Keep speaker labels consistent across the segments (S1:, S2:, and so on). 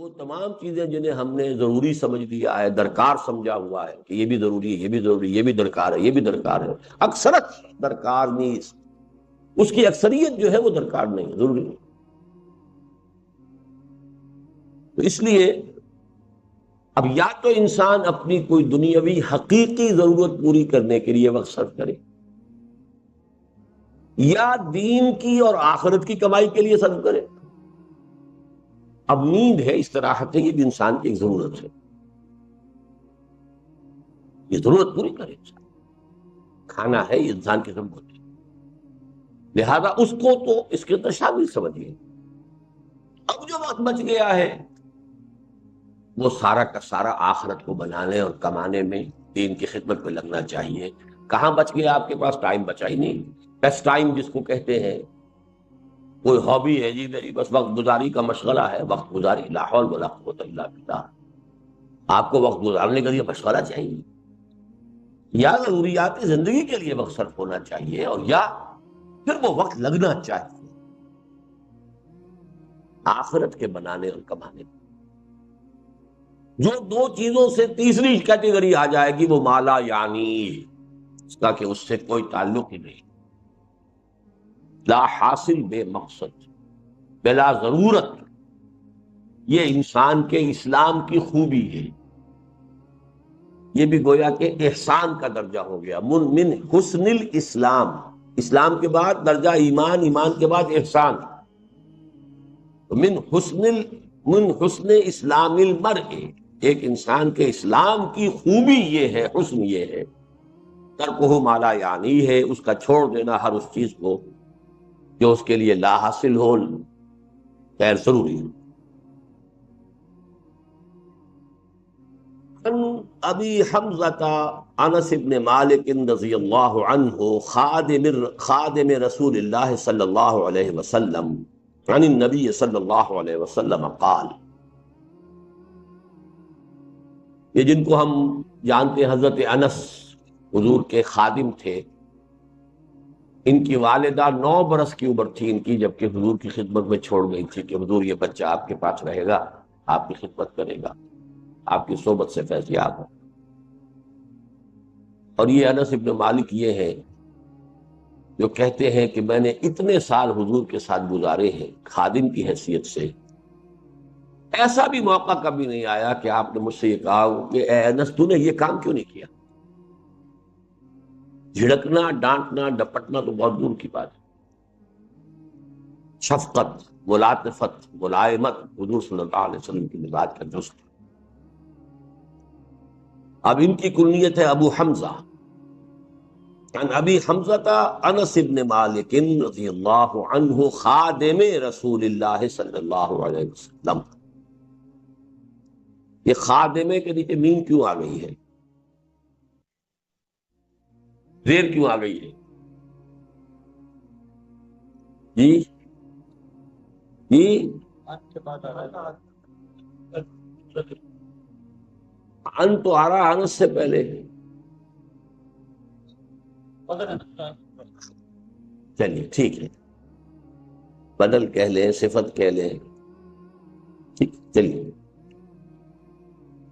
S1: وہ تمام چیزیں جنہیں ہم نے ضروری سمجھ لیا ہے، درکار سمجھا ہوا ہے کہ یہ بھی ضروری ہے، یہ بھی ضروری ہے، یہ بھی درکار ہے، یہ بھی درکار ہے، اکثرت درکار نہیں، اس کی اکثریت جو ہے وہ درکار نہیں، ضروری نہیں۔ تو اس لیے اب یا تو انسان اپنی کوئی دنیاوی حقیقی ضرورت پوری کرنے کے لیے وقت صرف کرے، یا دین کی اور آخرت کی کمائی کے لیے صرف کرے۔ اب نیند ہے، استراحت ہے، یہ بھی انسان کی ایک ضرورت ہے، یہ ضرورت پوری کرے انسان۔ کھانا ہے، یہ انسان کی ضرورت ہے، لہذا اس کو تو اس کے اندر شامل سمجھیے۔ اب جو وقت بچ گیا ہے وہ سارا کا سارا آخرت کو بنانے اور کمانے میں، دین کی خدمت میں لگنا چاہیے۔ کہاں بچ گیا آپ کے پاس؟ ٹائم بچا ہی نہیں۔ بیسٹ ٹائم جس کو کہتے ہیں، کوئی ہابی ہے جی میری، بس وقت گزاری کا مشغلہ ہے، وقت گزاری، لا حول ولا قوت الا باللہ۔ آپ کو وقت گزارنے کے لیے مشغلہ چاہیے، یا ضروریات زندگی کے لیے وقت صرف ہونا چاہیے، اور یا پھر وہ وقت لگنا چاہیے آخرت کے بنانے اور کمانے میں۔ جو دو چیزوں سے تیسری کیٹیگری آ جائے گی وہ مالا یعنی، اس کا کہ اس سے کوئی تعلق ہی نہیں، لا حاصل بے مقصد، بلا ضرورت، یہ انسان کے اسلام کی خوبی ہے۔ یہ بھی گویا کہ احسان کا درجہ ہو گیا، من حسن الاسلام، اسلام کے بعد درجہ ایمان، ایمان کے بعد احسان۔ من حسن اسلام المرء، ایک انسان کے اسلام کی خوبی یہ ہے، حسن یہ ہے، ترکہ ما لا یعنی ہے، اس کا چھوڑ دینا ہر اس چیز کو جو اس کے لیے لا حاصل ہو، غیر ضروری۔ ابی حمزہ انس بن مالک رضی اللہ عنہ خادم رسول اللہ صلی اللہ علیہ وسلم عن النبی صلی اللہ علیہ وسلم قال، یہ جن کو ہم جانتے ہیں حضرت انس حضور کے خادم تھے، ان کی والدہ 9 برس کی عمر تھی ان کی جبکہ حضور کی خدمت میں چھوڑ گئی تھی کہ حضور یہ بچہ آپ کے پاس رہے گا، آپ کی خدمت کرے گا، آپ کی صحبت سے فیض یاب ہو۔ اور یہ انس ابن مالک یہ ہے جو کہتے ہیں کہ میں نے اتنے سال حضور کے ساتھ گزارے ہیں خادم کی حیثیت سے، ایسا بھی موقع کبھی نہیں آیا کہ آپ نے مجھ سے یہ کہا کہ اے انس تو نے یہ کام کیوں نہیں کیا۔ جھڑکنا، ڈانٹنا، ڈپٹنا تو بہت دور کی بات ہے، شفقت، ملاطفت، ملائمت حضور صلی اللہ علیہ وسلم کی مزاج کا جز تھا۔ اب ان کی کنیت ہے ابو حمزہ، عن ابی حمزہ انس بن مالک رضی اللہ عنہ خادم رسول اللہ صلی اللہ علیہ وسلم۔ یہ خادمے کے نیچے میم کیوں آ گئی ہے، زیر کیوں آ گئی ہے؟ جی جی، ان تو آ رہا انس سے پہلے، چلیے ٹھیک ہے، بدل کہہ لیں، صفت کہہ لیں، ٹھیک، چلیے۔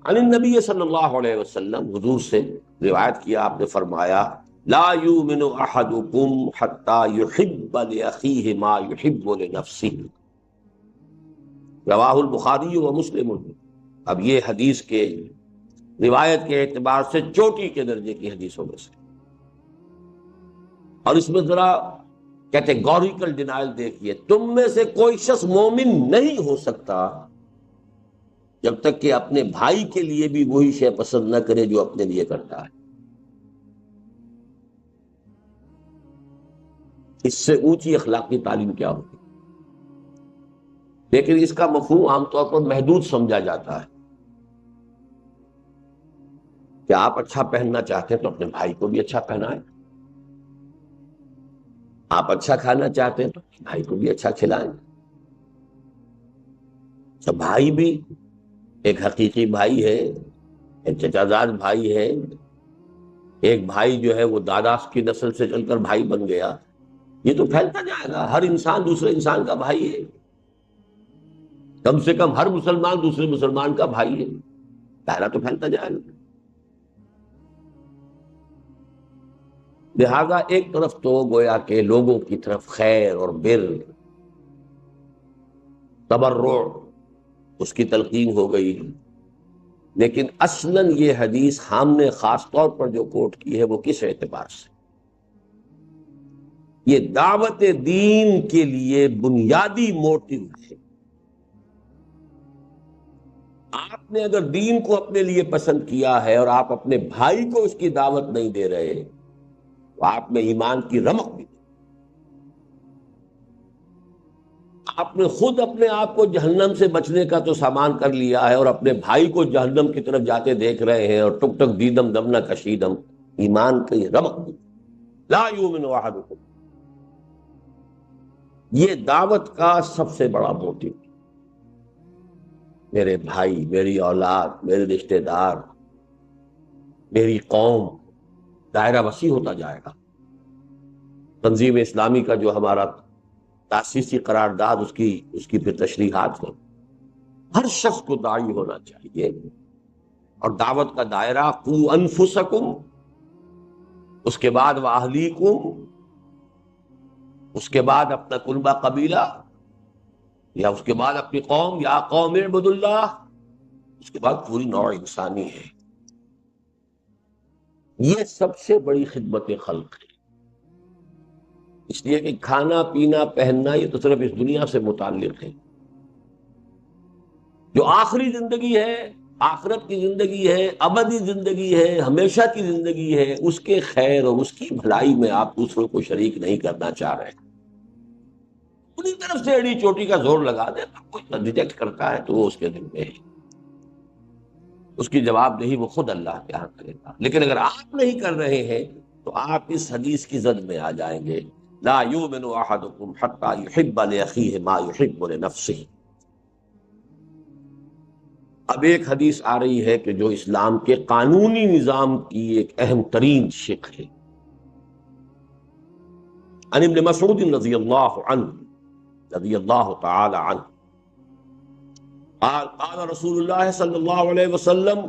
S1: عن النبی صلی اللہ علیہ وسلم، حضور سے روایت کیا، آپ نے فرمایا لا یؤمن احدکم حتی یحب لاخیہ ما یحب لنفسہ، رواہ البخاری و مسلم۔ اب یہ حدیث کے روایت کے اعتبار سے چوٹی کے درجے کی حدیثوں میں سے، اور اس میں ذرا کیٹیگوریکل ڈینائل دیکھیے، تم میں سے کوئی شخص مومن نہیں ہو سکتا جب تک کہ اپنے بھائی کے لیے بھی وہی شے پسند نہ کرے جو اپنے لیے کرتا ہے۔ اس سے اونچی اخلاقی تعلیم کیا ہوگی؟ لیکن اس کا مفہوم عام طور پر محدود سمجھا جاتا ہے کہ آپ اچھا پہننا چاہتے ہیں تو اپنے بھائی کو بھی اچھا پہنائیں، آپ اچھا کھانا چاہتے ہیں تو اپنے بھائی کو بھی اچھا کھلائیں۔ جب بھائی بھی ایک حقیقی بھائی ہے، ایک چچا زاد بھائی ہے، ایک بھائی جو ہے وہ دادا کی نسل سے چل کر بھائی بن گیا، یہ تو پھیلتا جائے گا، ہر انسان دوسرے انسان کا بھائی ہے۔ کم سے کم ہر مسلمان دوسرے مسلمان کا بھائی ہے، دائرہ تو پھیلتا جائے گا۔ لہذا ایک طرف تو گویا کہ لوگوں کی طرف خیر اور بر، تبرع، اس کی تلقین ہو گئی، لیکن اصلاً یہ حدیث ہم نے خاص طور پر جو کوٹ کی ہے وہ کس اعتبار سے؟ یہ دعوت دین کے لیے بنیادی موٹیو ہے۔ آپ نے اگر دین کو اپنے لیے پسند کیا ہے اور آپ اپنے بھائی کو اس کی دعوت نہیں دے رہے تو آپ میں ایمان کی رمق بھی نہیں۔ آپ نے خود اپنے آپ کو جہنم سے بچنے کا تو سامان کر لیا ہے اور اپنے بھائی کو جہنم کی طرف جاتے دیکھ رہے ہیں، اور ٹک ٹک دیدم دم نہ کشیدم، ایمان کی رمق بھی۔ لا یؤمن احدکم، یہ دعوت کا سب سے بڑا موٹیو۔ میرے بھائی، میری اولاد، میرے رشتہ دار، میری قوم، دائرہ وسیع ہوتا جائے گا۔ تنظیم اسلامی کا جو ہمارا تاسیسی قرارداد، اس کی پھر تشریحات ہو، ہر شخص کو داعی ہونا چاہیے، اور دعوت کا دائرہ قو انفسکم، اس کے بعد واہلیکم، اس کے بعد اپنا کنبہ قبیلہ، یا اس کے بعد اپنی قوم، یا قوم اعبدوا اللہ، اس کے بعد پوری نوع انسانی ہے۔ یہ سب سے بڑی خدمت خلق ہے۔ اس لیے کہ کھانا پینا پہننا یہ تو صرف اس دنیا سے متعلق ہے، جو آخری زندگی ہے، آخرت کی زندگی ہے، ابدی زندگی ہے، ہمیشہ کی زندگی ہے، اس کے خیر اور اس کی بھلائی میں آپ دوسروں کو شریک نہیں کرنا چاہ رہے، پوری طرف سے ایڑی چوٹی کا زور لگا دے، کوئی ریجیکٹ کرتا ہے تو وہ اس کے دل میں ہے، اس کی جواب دہی وہ خود اللہ کے ہاں کرے گا۔ لیکن اگر آپ نہیں کر رہے ہیں تو آپ اس حدیث کی زد میں آ جائیں گے، لا یؤمن احدکم حتی یحب لاخیہ ما یحب لنفسہ۔ اب ایک حدیث آ رہی ہے کہ جو اسلام کے قانونی نظام کی ایک اہم ترین شق ہے۔ عن ابن مسعود رضی اللہ عنہ، رضی اللہ تعالی عنہ، قال قال رسول اللہ صلی اللہ علیہ وسلم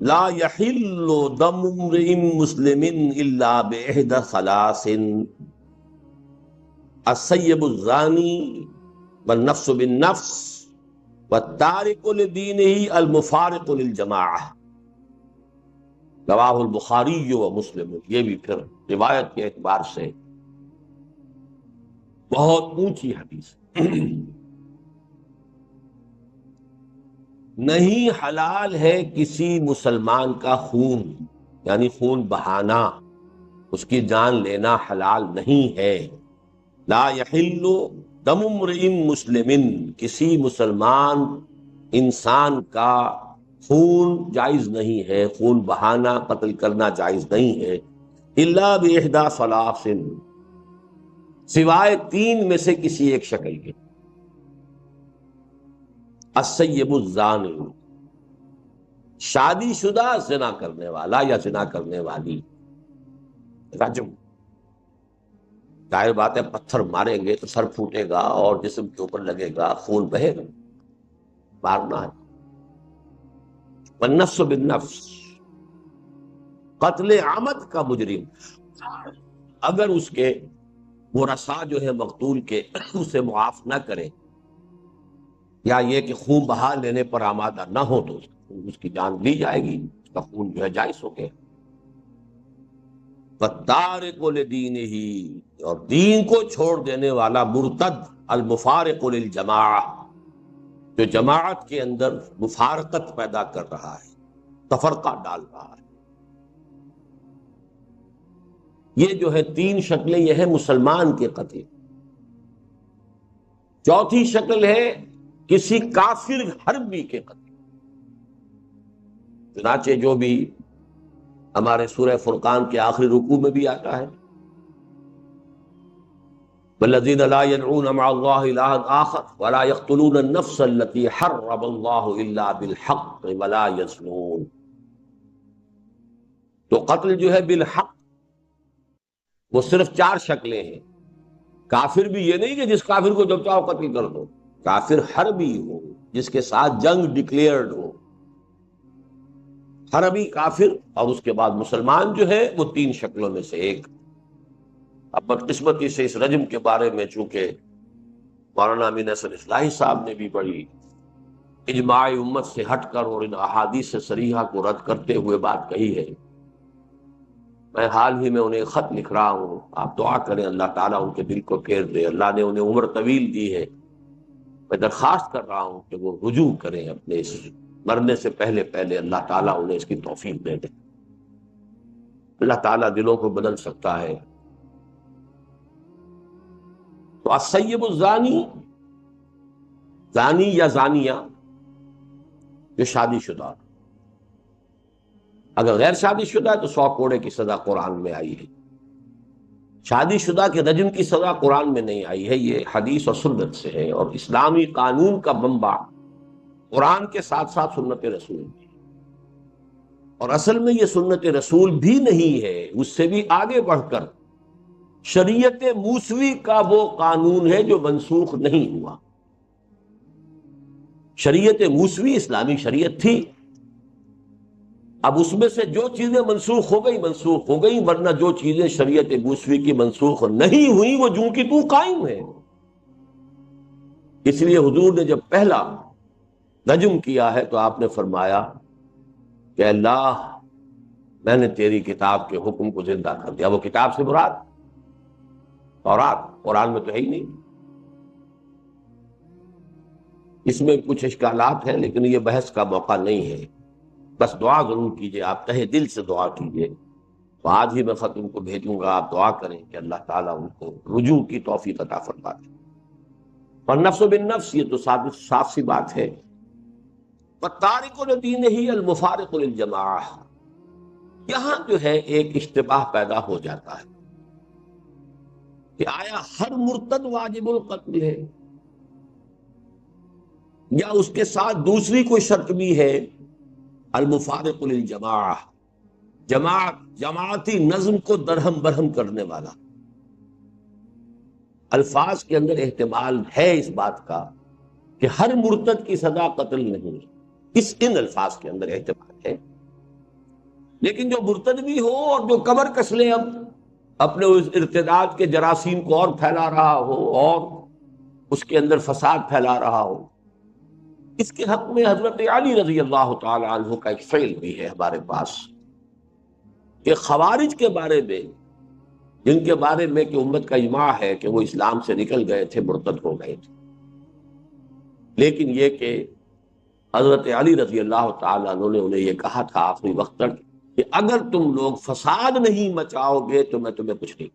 S1: لا يحل دم امرئ مسلم الا باحدى ثلاث، السیب الزانی والنفس بالنفس والتارک لدینہ المفارق للجماعہ، رواہ البخاری و مسلم۔ یہ بھی پھر روایت کے اعتبار سے بہت اونچی حدیث ہے۔ نہیں حلال ہے کسی مسلمان کا خون، یعنی خون بہانا، اس کی جان لینا حلال نہیں ہے۔ لا یحل دم امرئ مسلم، کسی مسلمان انسان کا خون جائز نہیں ہے، خون بہانا، قتل کرنا جائز نہیں ہے، الا باحدى ثلاث، سوائے تین میں سے کسی ایک شکل کے۔ السیب الزانی، شادی شدہ زنا کرنے والا یا زنا کرنے والی، رجم، ظاہر بات ہے پتھر ماریں گے تو سر پھوٹے گا اور جسم کے اوپر لگے گا، خون بہے گا، مارنا ہے۔ والنفس بالنفس، قتل عمد کا مجرم اگر اس کے ورثاء جو ہے مقتول کے اسے معاف نہ کریں، یا یہ کہ خون بہا لینے پر آمادہ نہ ہو، تو اس کی جان لی جائے گی، اس کا خون جو ہے جائز ہو گیا۔ والتارک لدینہ، اور دین کو چھوڑ دینے والا مرتد، المفارق للجماعہ، جو جماعت کے اندر مفارقت پیدا کر رہا ہے، تفرقہ ڈال رہا ہے۔ یہ جو ہے تین شکلیں، یہ ہے مسلمان کے قتل۔ چوتھی شکل ہے کسی کافر حربی کے قتل، چنانچہ جو بھی ہمارے سورہ فرقان کے آخری رکوع میں بھی آتا ہے، والذین لا يدعون مع اللہ الہا آخر ولا يقتلون النفس التي حرم اللہ الا بالحق ولا يزنون۔ تو قتل جو ہے بالحق وہ صرف چار شکلیں ہیں۔ کافر بھی یہ نہیں کہ جس کافر کو جب چاہو قتل کر دو، کافر حربی ہو، جس کے ساتھ جنگ ڈکلیئرڈ ہو، حربی کافر، اور اس کے بعد مسلمان جو ہے وہ تین شکلوں میں سے ایک۔ اب بدقسمتی سے اس رجم کے بارے میں چونکہ مولانا امین حسن اصلاحی صاحب نے بھی بڑی اجماع امت سے ہٹ کر اور ان احادیث صریحہ کو رد کرتے ہوئے بات کہی ہے، میں حال ہی میں انہیں خط لکھ رہا ہوں، آپ دعا کریں اللہ تعالیٰ ان کے دل کو پھیر دے، اللہ نے انہیں عمر طویل دی ہے، میں درخواست کر رہا ہوں کہ وہ رجوع کریں اپنے اس مرنے سے پہلے پہلے، اللہ تعالیٰ انہیں اس کی توفیق دے دے۔ اللہ تعالیٰ دلوں کو بدل سکتا ہے۔ تو السیب الزانی، زانی یا زانیہ جو شادی شدہ، اگر غیر شادی شدہ ہے تو 100 کوڑے کی سزا قرآن میں آئی ہے، شادی شدہ کے رجم کی سزا قرآن میں نہیں آئی ہے، یہ حدیث اور سنت سے ہے، اور اسلامی قانون کا منبع قرآن کے ساتھ ساتھ سنت رسول بھی، اور اصل میں یہ سنت رسول بھی نہیں ہے، اس سے بھی آگے بڑھ کر شریعت موسوی کا وہ قانون ہے جو منسوخ نہیں ہوا۔ شریعت موسوی اسلامی شریعت تھی، اب اس میں سے جو چیزیں منسوخ ہو گئی، ورنہ جو چیزیں شریعت موسوی کی منسوخ نہیں ہوئی وہ جوں کی توں قائم ہے۔ اس لیے حضور نے جب پہلا رجم کیا ہے تو آپ نے فرمایا کہ اللہ میں نے تیری کتاب کے حکم کو زندہ کر دیا۔ وہ کتاب سے مراد تورات، قرآن میں تو ہے ہی نہیں۔ اس میں کچھ اشکالات ہیں لیکن یہ بحث کا موقع نہیں ہے، بس دعا ضرور کیجئے، آپ تہہ دل سے دعا کیجئے۔ تو آج ہی میں خط ان کو بھیجوں گا، آپ دعا کریں کہ اللہ تعالیٰ ان کو رجوع کی توفیق عطا فرما دے۔ اور نفس بالنفس، یہ تو صاف سی بات ہے۔ وَالتَّارِكُ لِدِينِهِ الْمُفَارِقُ لِلْجَمَاعَةِ، یہاں جو ہے ایک اشتباہ پیدا ہو جاتا ہے کہ آیا ہر مرتد واجب القتل ہے، یا اس کے ساتھ دوسری کوئی شرط بھی ہے، المفارق للجماعہ، جماعتی نظم کو درہم برہم کرنے والا۔ الفاظ کے اندر احتمال ہے اس بات کا کہ ہر مرتد کی سزا قتل نہیں، ان الفاظ کے اندر احتمال ہے، لیکن جو مرتد بھی ہو اور جو کمر کس لے اب اپنے اس ارتداد کے جراثیم کو اور پھیلا رہا ہو اور اس کے اندر فساد پھیلا رہا ہو، اس کے حق میں حضرت علی رضی اللہ تعالی عنہ کا ایک فعل بھی ہے ہمارے پاس، کہ خوارج کے بارے میں، جن کے بارے میں کہ امت کا اجماع ہے کہ وہ اسلام سے نکل گئے تھے، مرتد ہو گئے تھے، لیکن یہ کہ حضرت علی رضی اللہ تعالی عنہ نے انہیں یہ کہا تھا آخری وقت تک کہ اگر تم لوگ فساد نہیں مچاؤ گے تو میں تمہیں کچھ نہیں۔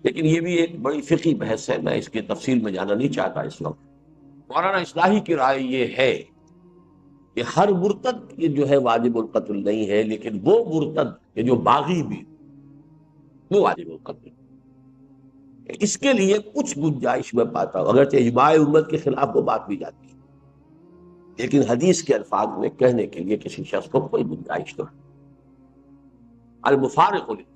S1: لیکن یہ بھی ایک بڑی فقہی بحث ہے، میں اس کی تفصیل میں جانا نہیں چاہتا اس وقت۔ مولانا اصلاحی کی رائے یہ ہے کہ ہر مرتد یہ جو ہے واجب القتل نہیں ہے، لیکن وہ مرتد کہ جو باغی بھی وہ واجب القتل، اس کے لیے کچھ گنجائش میں پاتا ہوں، اگرچہ اجماع امت کے خلاف وہ بات بھی جاتی ہے، لیکن حدیث کے الفاظ میں کہنے کے لیے کسی شخص کو کوئی گنجائش تو ہے۔ المفارق للجماعہ،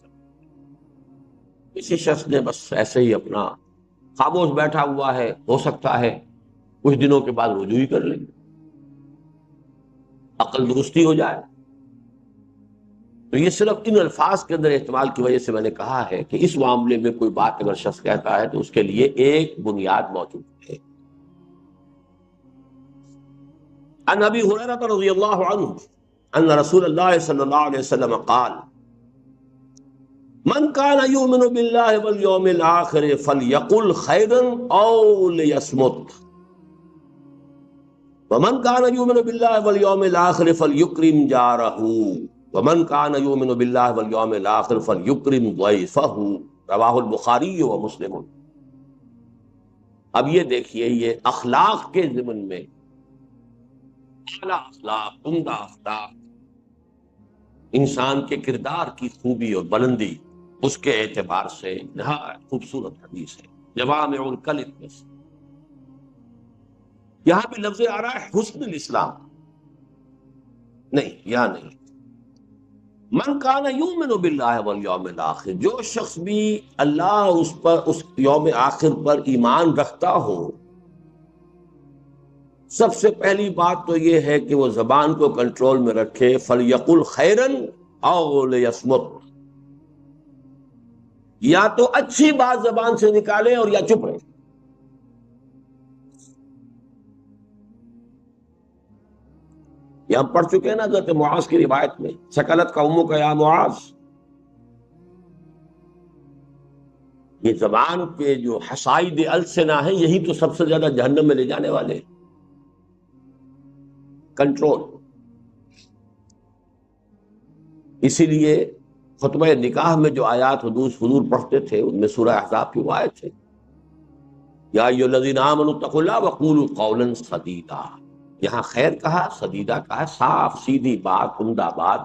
S1: کسی شخص نے بس ایسے ہی اپنا خاموش بیٹھا ہوا ہے، ہو سکتا ہے کچھ دنوں کے بعد رجوع ہی کر لیں، عقل درستی ہو جائے، تو یہ صرف ان الفاظ کے اندر احتمال کی وجہ سے میں نے کہا ہے کہ اس معاملے میں کوئی بات اگر شخص کہتا ہے تو اس کے لیے ایک بنیاد موجود ہے۔ عن ابی ہریرہ رضی اللہ عنہ ان رسول اللہ صلی اللہ علیہ وسلم قال من كان يؤمن بالله واليوم الآخر فليقل خيرا أو ليصمت ومن كان يؤمن بالله واليوم الآخر فليكرم جاره ومن كان يؤمن بالله واليوم الآخر فليكرم ضيفه، رواہ البخاری و مسلم۔ اب یہ دیکھیے، یہ اخلاق کے ضمن میں اعلیٰ اخلاق، عمدہ اخلاق، انسان کے کردار کی خوبی اور بلندی، اس کے اعتبار سے نہایت خوبصورت حدیث ہے، جوامع الکلم میں سے۔ یہاں بھی لفظ آ رہا ہے حسن الاسلام، نہیں یہاں نہیں، من کان یؤمن باللہ والیوم الآخر، جو شخص بھی اللہ اور اس یوم آخر پر ایمان رکھتا ہو، سب سے پہلی بات تو یہ ہے کہ وہ زبان کو کنٹرول میں رکھے، فلیقل خیرا او لیصمت، یا تو اچھی بات زبان سے نکالے اور یا چپ رہے۔ یہ ہم پڑھ چکے ہیں نا حضرت معاذ کی روایت میں، سکلت قومک یا معاذ، یہ زبان کے جو حصائد السنہ ہیں یہی تو سب سے زیادہ جہنم میں لے جانے والے ہیں۔ کنٹرول۔ اسی لیے خطبہ نکاح میں جو آیات حضور پڑھتے تھے ان میں سورہ احزاب کی وہ آیت ہے، یا ایھا الذین آمنوا اتقوا اللہ وقولوا قولا سدیدا، یہاں خیر کہا، سدیدہ کہا، صاف سیدھی بات، عمدہ بات،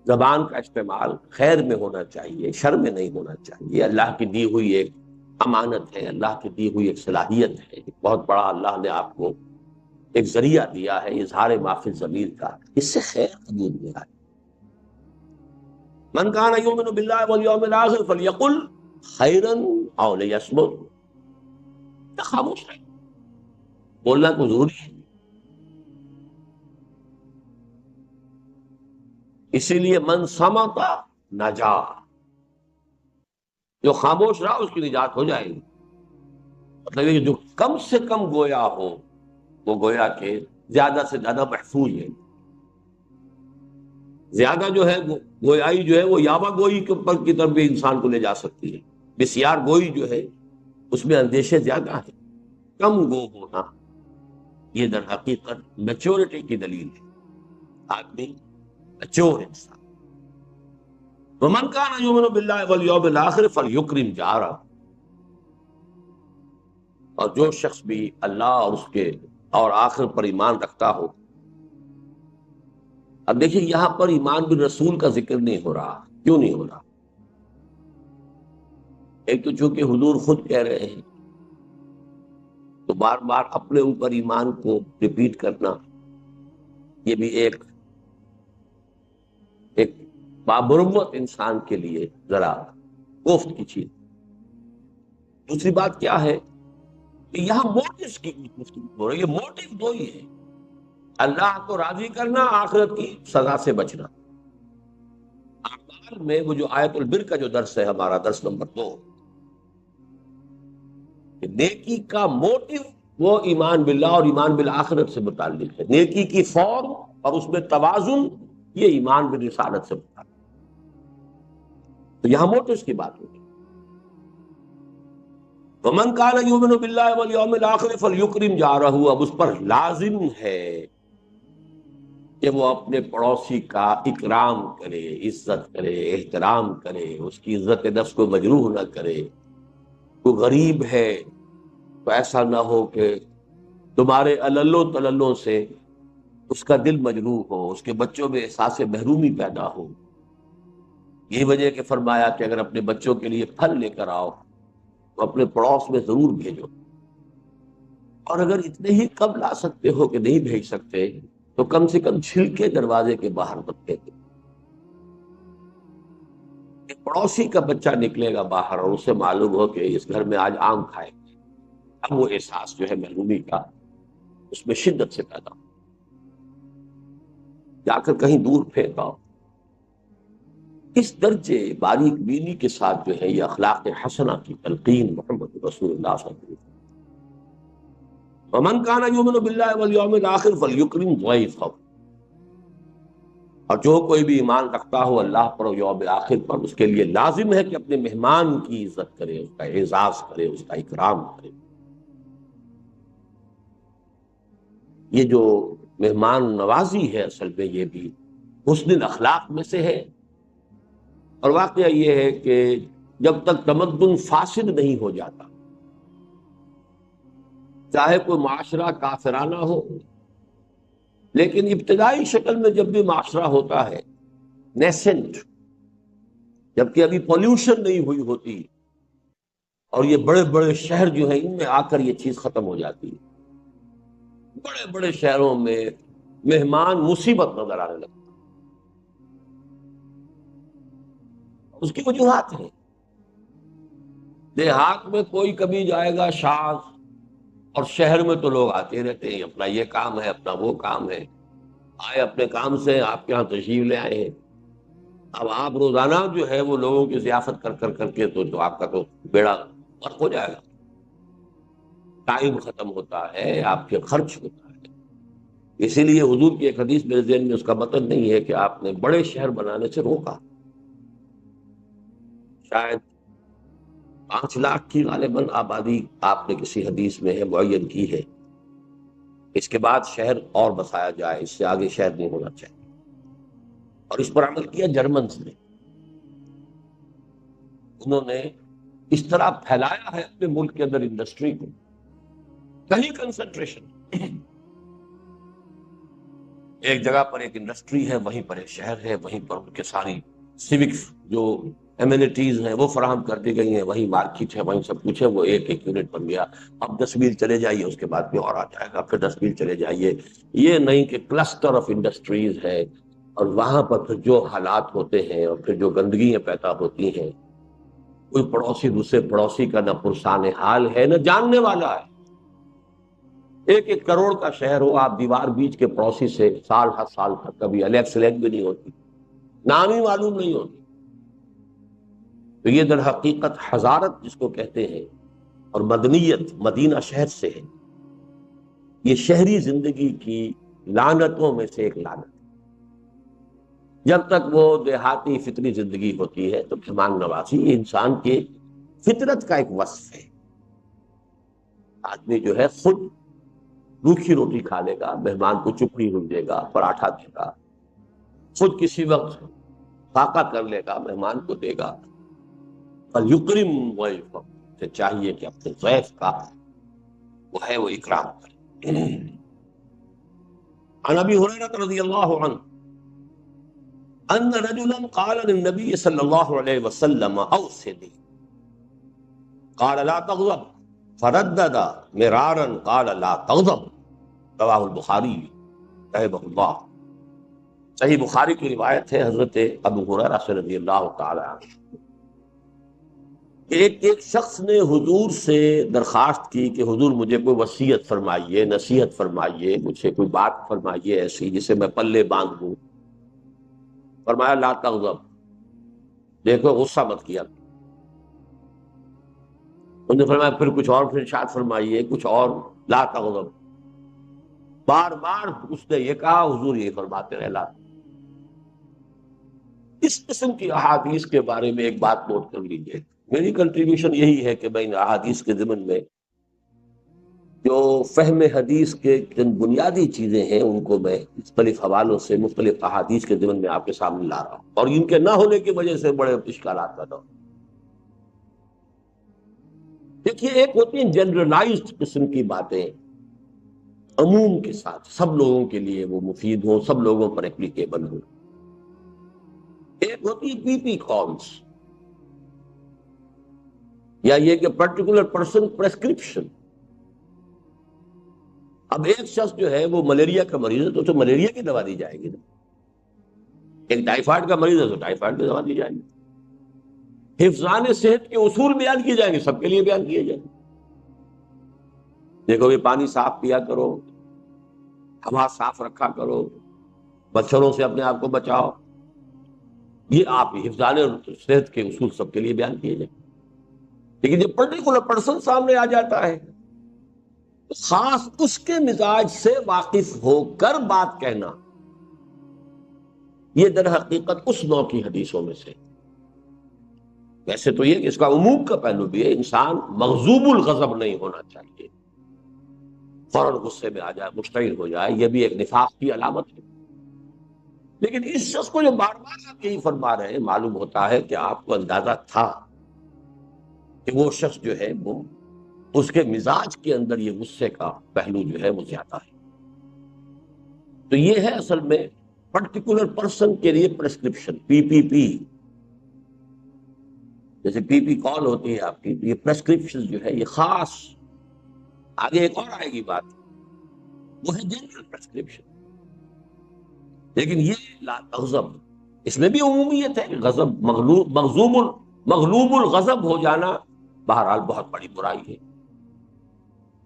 S1: زبان کا استعمال خیر میں ہونا چاہیے، شر میں نہیں ہونا چاہیے۔ اللہ کی دی ہوئی ایک امانت ہے، اللہ کی دی ہوئی ایک صلاحیت ہے، بہت بڑا اللہ نے آپ کو ایک ذریعہ دیا ہے اظہار ما فی الضمیر کا، اس سے خیر قبول میں آئے۔ من کان یؤمن باللہ والیوم الآخر فلیقل خیرا او لیصمت، خاموش رہے، بولنا کو ضروری ہے۔ اسی لیے من صمت نجا، جو خاموش رہا اس کی نجات ہو جائے گی۔ مطلب یہ جو کم سے کم گویا ہو وہ گویا کہ زیادہ سے زیادہ محفوظ ہے۔ زیادہ جو ہے گویائی جو ہے وہ یاوہ گوئی کے اوپر کی طرف بھی انسان کو لے جا سکتی ہے۔ بسیار گوئی جو ہے اس میں اندیشے زیادہ ہیں، کم گو ہونا یہ در حقیقت میچورٹی کی دلیل ہے، آدمی میچور انسان۔ ومن کان یؤمن باللہ والیوم الآخر فلیکرم جارہ، اور جو شخص بھی اللہ اور اس کے اور آخر پر ایمان رکھتا ہو۔ اب دیکھیں یہاں پر ایمان بالرسول کا ذکر نہیں ہو رہا، کیوں نہیں ہو رہا؟ ایک تو چونکہ حضور خود کہہ رہے ہیں تو بار بار اپنے اوپر ایمان کو ریپیٹ کرنا یہ بھی ایک بامرمت انسان کے لیے ذرا کوفت کی چیز۔ دوسری بات کیا ہے کہ یہاں موٹیوز کی گفتگو ہو رہی ہے، موٹیو دو ہی ہے، اللہ کو راضی کرنا، آخرت کی سزا سے بچنا۔ اعمال میں وہ جو آیت البر کا جو درس ہے ہمارا درس نمبر 2، کہ نیکی کا موٹیو وہ ایمان باللہ اور ایمان بالآخرت سے متعلق ہے، نیکی کی فارم اور اس میں توازن یہ ایمان بالرسالت سے متعلق ہے۔ تو یہاں موٹیوز کی بات ہوگی۔ ومن کان یؤمن باللہ والیوم الآخر فلیکرم جارہ، اب اس پر لازم ہے کہ وہ اپنے پڑوسی کا اکرام کرے، عزت کرے، احترام کرے، اس کی عزت نفس کو مجروح نہ کرے۔ کوئی غریب ہے تو ایسا نہ ہو کہ تمہارے عللوں تللوں سے اس کا دل مجروح ہو، اس کے بچوں میں احساس محرومی پیدا ہو۔ یہی وجہ کہ فرمایا کہ اگر اپنے بچوں کے لیے پھل لے کر آؤ تو اپنے پڑوس میں ضرور بھیجو، اور اگر اتنے ہی کم لا سکتے ہو کہ نہیں بھیج سکتے تو کم سے کم چھلکے دروازے کے باہر مت پھینکو۔ ایک پڑوسی کا بچہ نکلے گا باہر اور اسے معلوم ہو کہ اس گھر میں آج آم کھائے، اب وہ احساس جو ہے محرومی کا اس میں شدت سے پیدا ہو، جا کر کہیں دور پھینکاؤ۔ اس درجے باریک بینی کے ساتھ جو ہے یہ اخلاق حسنہ کی تلقین محمد رسول اللہ صلی اللہ علیہ وسلم۔ ومن کان یؤمن باللہ والیوم الآخر فلیکرم ضیفہ، اور جو کوئی بھی ایمان رکھتا ہو اللہ پر اور یوم آخر پر، اس کے لیے لازم ہے کہ اپنے مہمان کی عزت کرے، اس کا اعزاز کرے، اس کا اکرام کرے۔ یہ جو مہمان نوازی ہے اصل میں یہ بھی حسن اخلاق میں سے ہے، اور واقعہ یہ ہے کہ جب تک تمدن فاسد نہیں ہو جاتا، چاہے کوئی معاشرہ کافرانہ ہو، لیکن ابتدائی شکل میں جب بھی معاشرہ ہوتا ہے نیسنٹ، جبکہ ابھی پولیوشن نہیں ہوئی ہوتی، اور یہ بڑے بڑے شہر جو ہیں ان میں آ کر یہ چیز ختم ہو جاتی ہے، بڑے بڑے شہروں میں مہمان مصیبت نظر آنے لگتا، اس کی وجوہات ہیں. دیہات میں کوئی کبھی جائے گا شاذ، اور شہر میں تو لوگ آتے رہتے ہیں، اپنا یہ کام ہے، اپنا وہ کام ہے، آئے اپنے کام سے آپ کے ہاں تشریف لے آئے ہیں. اب آپ روزانہ جو ہے وہ لوگوں کی ضیافت کر کر کر کے تو آپ کا تو بیڑا غرق ہو جائے گا. ٹائم ختم ہوتا ہے، آپ کے خرچ ہوتا ہے. اسی لیے حضور کی ایک حدیث میرے ذہن میں اس کا مطلب نہیں ہے کہ آپ نے بڑے شہر بنانے سے روکا. شاید 5 لاکھ کی غالباً آبادی آپ نے کسی حدیث میں ہے معین کی ہے. اس کے بعد شہر اور بسایا جائے، اس سے آگے شہر نہیں ہونا چاہیے. اور اس پر عمل کیا جرمنز نے. انہوں نے اس طرح پھیلایا ہے اپنے ملک کے اندر انڈسٹری کو، کہیں کنسنٹریشن. ایک جگہ پر ایک انڈسٹری ہے، وہیں پر ایک شہر ہے، وہیں پر ان کے ساری سیوکس جو ایمینٹیز ہیں وہ فراہم کر دی گئی ہیں، وہیں مارکیٹ ہے، وہیں سب کچھ ہے. وہ ایک ایک یونٹ بن گیا. اب 10 میل چلے جائیے، اس کے بعد میں اور آ جائے گا، پھر 10 میل چلے جائیے. یہ نہیں کہ کلسٹر آف انڈسٹریز ہے، اور وہاں پر پھر جو حالات ہوتے ہیں اور پھر جو گندگیاں پیدا ہوتی ہیں، کوئی پڑوسی دوسرے پڑوسی کا نہ پرسان حال ہے نہ جاننے والا ہے. 1-1 کروڑ کا شہر ہو، آپ دیوار بیچ کے پڑوسی سے سال ہر سال تک کبھی الیکس سلیکٹ بھی نہیں ہوتی، نام ہی معلوم نہیں ہوتی. تو یہ در حقیقت حضارت جس کو کہتے ہیں اور مدنیت مدینہ شہر سے ہے. یہ شہری زندگی کی لعنتوں میں سے ایک لعنت. جب تک وہ دیہاتی فطری زندگی ہوتی ہے تو مہمان نوازی یہ انسان کے فطرت کا ایک وصف ہے. آدمی جو ہے خود روکھی روٹی کھا لے گا، مہمان کو چپڑی روک دے گا، پراٹھا دے گا، خود کسی وقت فاقہ کر لے گا، مہمان کو دے گا. فَلْيُكْرِمْ ضَيْفَهُ، سے چاہیے کہ اپنے ضیف کا وہ ہے وہ اکرام کرے. عن ابی ہریرہ رضی اللہ عنہ ان رجلا قال للنبي صلی اللہ علیہ وسلم اوصنی قال لا تغضب فردد مرارا قال لا تغضب. رواہ البخاری رحمہ اللہ. صحیح بخاری کی روایت ہے حضرت ابو ہریرہ سے رضی اللہ تعالی عنہ کہ ایک شخص نے حضور سے درخواست کی کہ حضور مجھے کوئی وصیت فرمائیے، نصیحت فرمائیے، مجھے کوئی بات فرمائیے ایسی جسے میں پلے باندھ دوں. فرمایا لا تغضب، دیکھو غصہ مت کیا. انہوں نے فرمایا پھر کچھ اور، پھر ارشاد فرمائیے کچھ اور. لا تغضب، بار بار اس نے یہ کہا، حضور یہ فرماتے رہے لا. اس قسم کی احادیث کے بارے میں ایک بات نوٹ کر لیجیے. میری کنٹریبیوشن یہی ہے کہ میں ان احادیث کے ضمن میں جو فہم حدیث کے جن بنیادی چیزیں ہیں ان کو میں مختلف حوالوں سے مختلف احادیث کے ضمن میں آپ کے سامنے لا رہا ہوں، اور ان کے نہ ہونے کی وجہ سے بڑے اشکالات پیدا ہوں. دیکھیے، ایک ہوتی ہیں جنرلائزڈ قسم کی باتیں، عموم کے ساتھ سب لوگوں کے لیے وہ مفید ہوں، سب لوگوں پر اپلیکیبل ہوں. ایک ہوتی ہے پی پی کالز، یا یہ کہ پرٹیکولر پرسن پریسکرپشن. اب ایک شخص جو ہے وہ ملیریا کا مریض ہے تو اسے ملیریا کی دوا دی جائے گی نا. ایک ٹائیفائڈ کا مریض ہے تو ٹائیفائڈ کی دوا دی جائے گی. حفظان صحت کے اصول بیان کیے جائیں گے، سب کے لیے بیان کیے جائیں گے. دیکھو یہ پانی صاف پیا کرو، ہوا صاف رکھا کرو، مچھروں سے اپنے آپ کو بچاؤ. یہ آپ حفظان صحت کے اصول سب کے لیے بیان کیے جائیں. لیکن جب پرٹیکولر پرسن سامنے آ جاتا ہے، خاص اس کے مزاج سے واقف ہو کر بات کہنا، یہ در حقیقت اس نوع کی حدیثوں میں سے. ویسے تو یہ کہ اس کا عموم کا پہلو بھی ہے، انسان مغضوب الغضب نہیں ہونا چاہیے، فوراً غصے میں آ جائے، مشتعل ہو جائے، یہ بھی ایک نفاق کی علامت ہے. لیکن اس شخص کو جو بار بار آپ یہی فرما رہے ہیں، معلوم ہوتا ہے کہ آپ کو اندازہ تھا کہ وہ شخص جو ہے وہ اس کے مزاج کے اندر یہ غصے کا پہلو جو ہے وہ زیادہ ہے. تو یہ ہے اصل میں پرٹیکولر پرسن کے لیے پریسکرپشن، پی پی پی. جیسے پی پی کال ہوتی ہے آپ کی، یہ پریسکرپشن جو ہے یہ خاص، آگے ایک اور آئے گی بات، وہ ہے جنرل پریسکرپشن. لیکن یہ لا تغضب، اس میں بھی عمومیت ہے کہ غضب مغلوب الغضب ہو جانا بہرحال بہت بڑی برائی ہے،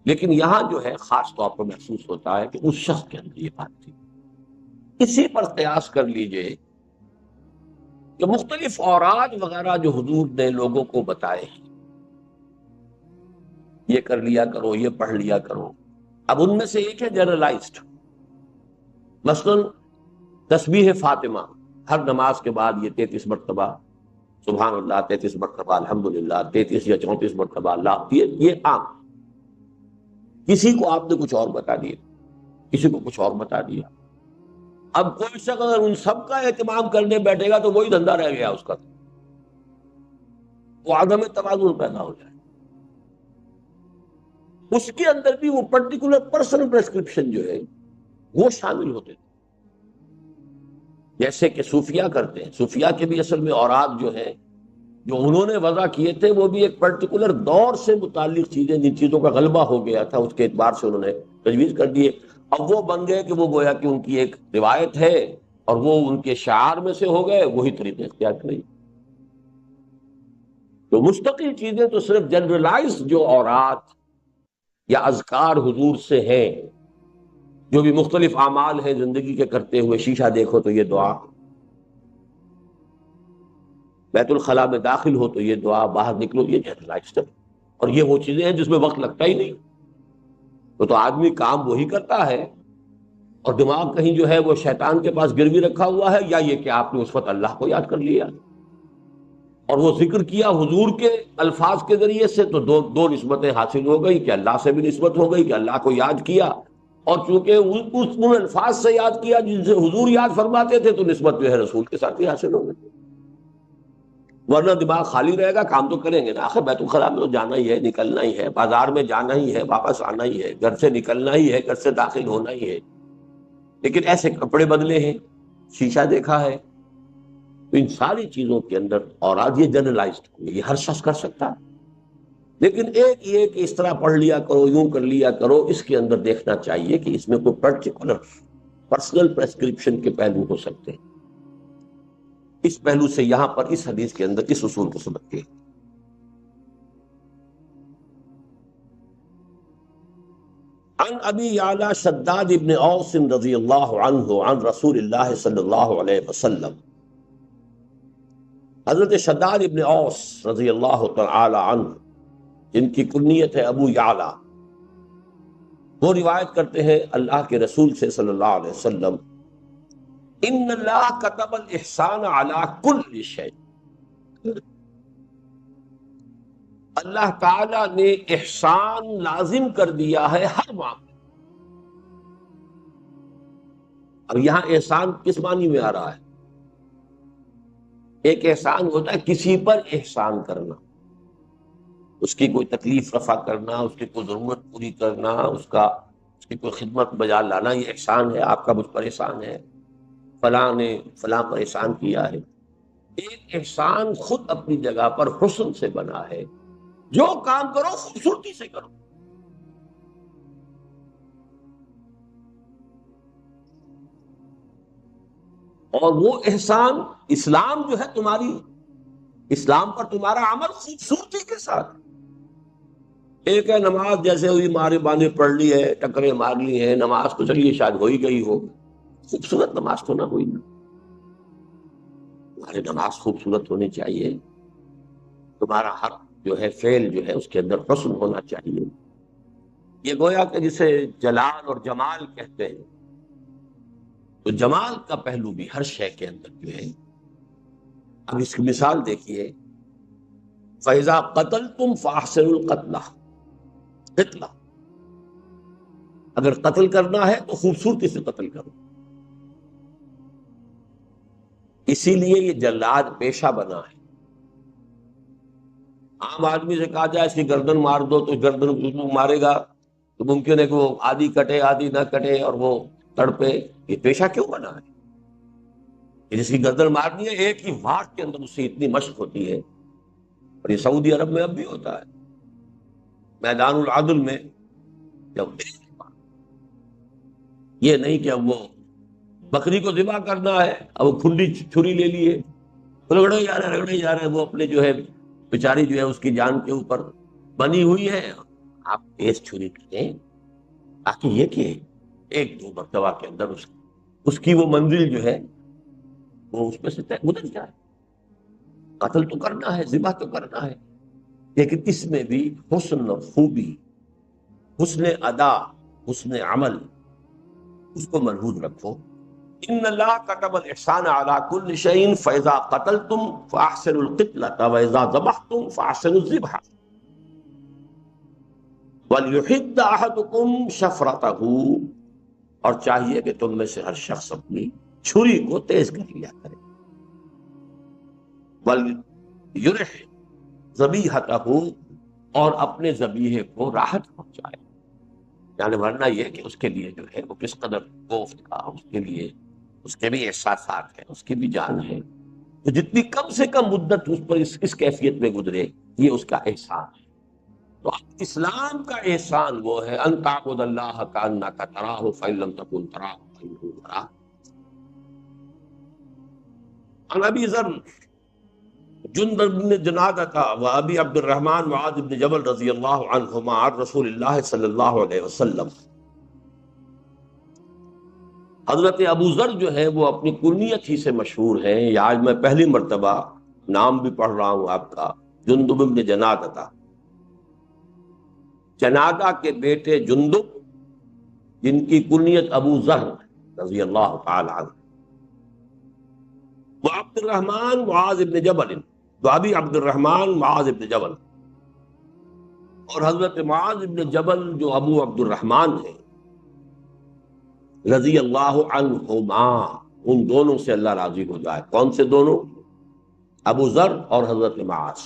S1: لیکن یہاں جو ہے خاص طور پر محسوس ہوتا ہے کہ اس شخص کے اندر یہ بات تھی۔ اسی پر قیاس کر لیجئے کہ مختلف اوراد وغیرہ جو حضور نے لوگوں کو بتائے ہیں، یہ کر لیا کرو، یہ پڑھ لیا کرو، اب ان میں سے ایک ہے جنرلائزڈ، مثلا تسبیح فاطمہ، ہر نماز کے بعد یہ 33 مرتبہ سبحان اللہ، 33 مرتبہ الحمدللہ، 33 یا 34 مرتبہ اللہ، یہ عام۔ کسی کو آپ نے کچھ اور بتا دیا، کسی کو کچھ اور بتا دیا۔ اب کوئی شخص اگر ان سب کا اہتمام کرنے بیٹھے گا تو وہی دھندا رہ گیا اس کا، وہ عدم توازن پیدا ہو جائے۔ اس کے اندر بھی وہ پرٹیکولر پرسنل پرسکرپشن جو ہے وہ شامل ہوتے تھے، جیسے کہ صوفیہ کرتے ہیں۔ صوفیہ کے بھی اصل میں اوراد جو ہے جو انہوں نے وضع کیے تھے وہ بھی ایک پرٹیکولر دور سے متعلق چیزیں، جن چیزوں کا غلبہ ہو گیا تھا اس کے اعتبار سے انہوں نے تجویز کر دیے۔ اب وہ بن گئے کہ وہ گویا کہ ان کی ایک روایت ہے اور وہ ان کے شعار میں سے ہو گئے، وہی طریقے اختیار کریں۔ تو مستقل چیزیں تو صرف جنرلائز جو اوراد یا اذکار حضور سے ہیں، جو بھی مختلف اعمال ہیں زندگی کے کرتے ہوئے، شیشہ دیکھو تو یہ دعا، بیت الخلاء میں داخل ہو تو یہ دعا، باہر نکلو یہ جنرلائزڈ ہے۔ اور یہ وہ چیزیں ہیں جس میں وقت لگتا ہی نہیں، تو آدمی کام وہی کرتا ہے اور دماغ کہیں جو ہے وہ شیطان کے پاس گروی رکھا ہوا ہے، یا یہ کہ آپ نے اس وقت اللہ کو یاد کر لیا اور وہ ذکر کیا حضور کے الفاظ کے ذریعے سے، تو دو نسبتیں حاصل ہو گئی کہ اللہ سے بھی نسبت ہو گئی کہ اللہ کو یاد کیا، اور چونکہ ان الفاظ سے یاد کیا جن سے حضور یاد فرماتے تھے، تو نسبت جو ہے رسول کے ساتھ ہی حاصل ہو گئی۔ ورنہ دماغ خالی رہے گا، کام تو کریں گے نا، آخر بیت الخلاء میں تو جانا ہی ہے، نکلنا ہی ہے، بازار میں جانا ہی ہے، واپس آنا ہی ہے، گھر سے نکلنا ہی ہے، گھر سے داخل ہونا ہی ہے، لیکن ایسے کپڑے بدلے ہیں، شیشہ دیکھا ہے، تو ان ساری چیزوں کے اندر، اور آج یہ جنرلائزڈ، یہ ہر شخص کر سکتا ہے، لیکن ایک یہ کہ اس طرح پڑھ لیا کرو، یوں کر لیا کرو، اس کے اندر دیکھنا چاہیے کہ اس میں کوئی پرٹیکولر پرسنل پریسکرپشن کے پہلو ہو سکتے ہیں۔ اس پہلو سے یہاں پر اس حدیث کے اندر اس اصول کو سمجھتے ہیں۔ عن ابی یعلا شداد ابن اوس رضی اللہ عنہ عن رسول اللہ صلی اللہ علیہ وسلم، حضرت شداد ابن اوس رضی اللہ تعالی عنہ، جن کی کنیت ہے ابو یعلا، وہ روایت کرتے ہیں اللہ کے رسول سے صلی اللہ علیہ وسلم، ان اللہ کتب الاحسان علی کل شیء، اللہ تعالی نے احسان لازم کر دیا ہے ہر معاملے۔ اب یہاں احسان کس معنی میں آ رہا ہے؟ ایک احسان ہوتا ہے کسی پر احسان کرنا، اس کی کوئی تکلیف رفع کرنا، اس کی کوئی ضرورت پوری کرنا، اس کی کوئی خدمت بجا لانا، یہ احسان ہے، آپ کا مجھ پر احسان ہے، فلاں نے فلاں پر احسان کیا ہے۔ ایک احسان خود اپنی جگہ پر حسن سے بنا ہے، جو کام کرو خوبصورتی سے کرو۔ اور وہ احسان اسلام جو ہے تمہاری، اسلام پر تمہارا عمل خوبصورتی کے ساتھ۔ ایک ہے نماز جیسے ہوئی مارے باندھے پڑھ لی ہے، ٹکرے مار لی ہیں، نماز تو چلیے شاید ہو ہی گئی ہو، خوبصورت نماز تو نہ ہوئی نا، تمہاری نماز خوبصورت ہونی چاہیے، تمہارا ہر جو ہے فعل جو ہے اس کے اندر حسن ہونا چاہیے۔ یہ گویا کہ جسے جلال اور جمال کہتے ہیں، تو جمال کا پہلو بھی ہر شے کے اندر جو ہے۔ اب اس کی مثال دیکھیے، فَإِذَا قَتَلْتُمْ فَأَحْسِنُوا الْقَتْلَ، قتلہ اگر قتل کرنا ہے تو خوبصورتی سے قتل کرو۔ اسی لیے یہ جلاد پیشہ بنا ہے۔ عام آدمی سے کہا جائے اس کی گردن مار دو تو گردن مارے گا، تو ممکن ہے کہ وہ آدھی کٹے آدھی نہ کٹے اور وہ تڑپے۔ یہ پیشہ کیوں بنا ہے کہ جس کی گردن مارنی ہے ایک ہی واٹ کے اندر اس سے اتنی مشق ہوتی ہے، اور یہ سعودی عرب میں اب بھی ہوتا ہے، میدان العدل میں جب یہ نہیں کہ اب وہ بکری کو ذبح کرنا ہے، اب وہ کھنڈی چھری لے لیے، رگڑے جا رہے رگڑے جا رہے، وہ اپنے جو ہے بیچاری جو ہے اس کی جان کے اوپر بنی ہوئی ہے، آپ تیز چھری کریں تاکہ یہ کہ ایک دو مرتبہ کے اندر اس کی وہ منزل جو ہے وہ اس میں سے گزر جائے۔ قتل تو کرنا ہے، ذبح تو کرنا ہے، لیکن اس میں بھی حسن خوبی، حسن ادا، حسن عمل، اس کو ملحوظ رکھو۔ ان اللہ كتب الاحسان على كل شيء فاذا قتلتم فاحسنوا القتلة واذا ذبحتم فاحسنوا الذبح وليحد احدكم شفرته، اور چاہیے کہ تم میں سے ہر شخص اپنی چھری کو تیز کر لیا کرے، ولیرح ذبیحته، اور اپنے ذبیحے کو راحت پہنچائے، یعنی ورنہ یہ کہ اس کے لیے جو ہے وہ کس قدر گوفت کا، اس کے لیے اس کے بھی احساسات ہیں، اس کی بھی جان ہے، تو جتنی کم سے کم مدت اس پر اس کیفیت میں گزرے یہ اس کا احسان ہے۔ تو اسلام کا احسان وہ ہے ان تعبد اللہ کانک تراہ فإن لم تکن تراہ فإنہ یراک۔ عن ابی ذر جندب بن جنادہ و ابی عبد الرحمن معاذ بن جبل رضی اللہ عنہما عن رسول اللہ صلی اللہ علیہ وسلم، حضرت ابو ذر جو ہے وہ اپنی کنیت ہی سے مشہور ہیں، یا آج میں پہلی مرتبہ نام بھی پڑھ رہا ہوں آپ کا، جندب بن جنادہ، جنادہ کے بیٹے جندب جن کی کنیت ابو ذر رضی اللہ تعالی عنہ، وہ عبد الرحمن معاذ بن جبل، تو ابی عبد الرحمن معاذ بن جبل، اور حضرت معاذ بن جبل جو ابو عبد الرحمن ہیں رضی اللہ عنہما، ان دونوں سے اللہ راضی ہو جائے۔ کون سے دونوں؟ ابو ذر اور حضرت معاذ۔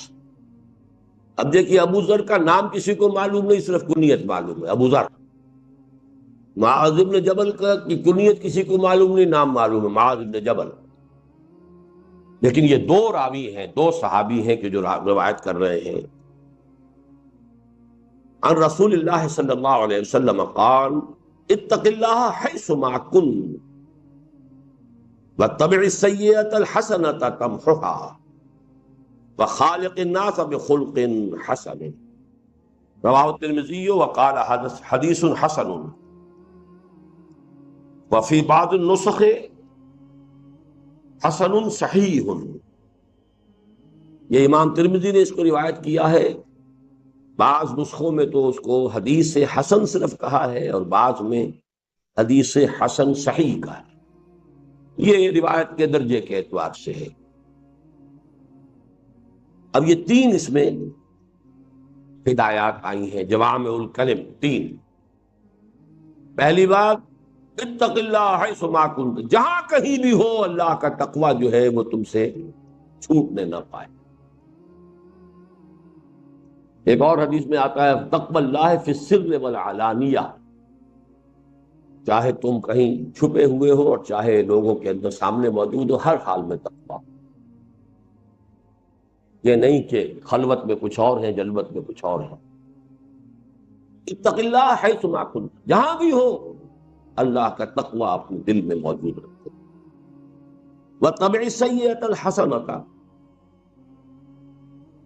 S1: اب دیکھیے ابو ذر کا نام کسی کو معلوم نہیں، صرف کنیت معلوم ہے ابو ذر۔ معاذ بن جبل کا کی کنیت کسی کو معلوم نہیں، نام معلوم ہے معاذ بن جبل۔ لیکن یہ دو راوی ہیں، دو صحابی ہیں کہ جو روایت کر رہے ہیں۔ عن رسول اللہ صلی اللہ علیہ وسلم قال اتق اللہ حیثما کن واتبع السیئۃ الحسنۃ تمحها وخالق الناس بخلق حسن، رواه الترمذی وقال حدیث حسن، وفی بعض النسخ حسن صحیح۔ یہ امام ترمذی نے اس کو روایت کیا ہے، بعض نسخوں میں تو اس کو حدیث حسن صرف کہا ہے اور بعض میں حدیث حسن صحیح کہا ہے، یہ روایت کے درجے کے اعتبار سے ہے۔ اب یہ تین اس میں ہدایات آئی ہیں، جوامع الکلم تین۔ پہلی بات اتق اللہ حیثما کنت، جہاں کہیں بھی ہو اللہ کا تقوی جو ہے وہ تم سے چھوٹنے نہ پائے۔ ایک اور حدیث میں آتا ہے تقوی اللہ فی السر والعلانیہ، چاہے تم کہیں چھپے ہوئے ہو اور چاہے لوگوں کے اندر سامنے موجود ہو، ہر حال میں تقوی۔ یہ نہیں کہ خلوت میں کچھ اور ہے، جلوت میں کچھ اور ہے۔ اتق اللہ حیثما کنت، جہاں بھی ہو اللہ کا تقوی اپنے دل میں موجود رکھو۔ واتبع السیئۃ الحسنۃ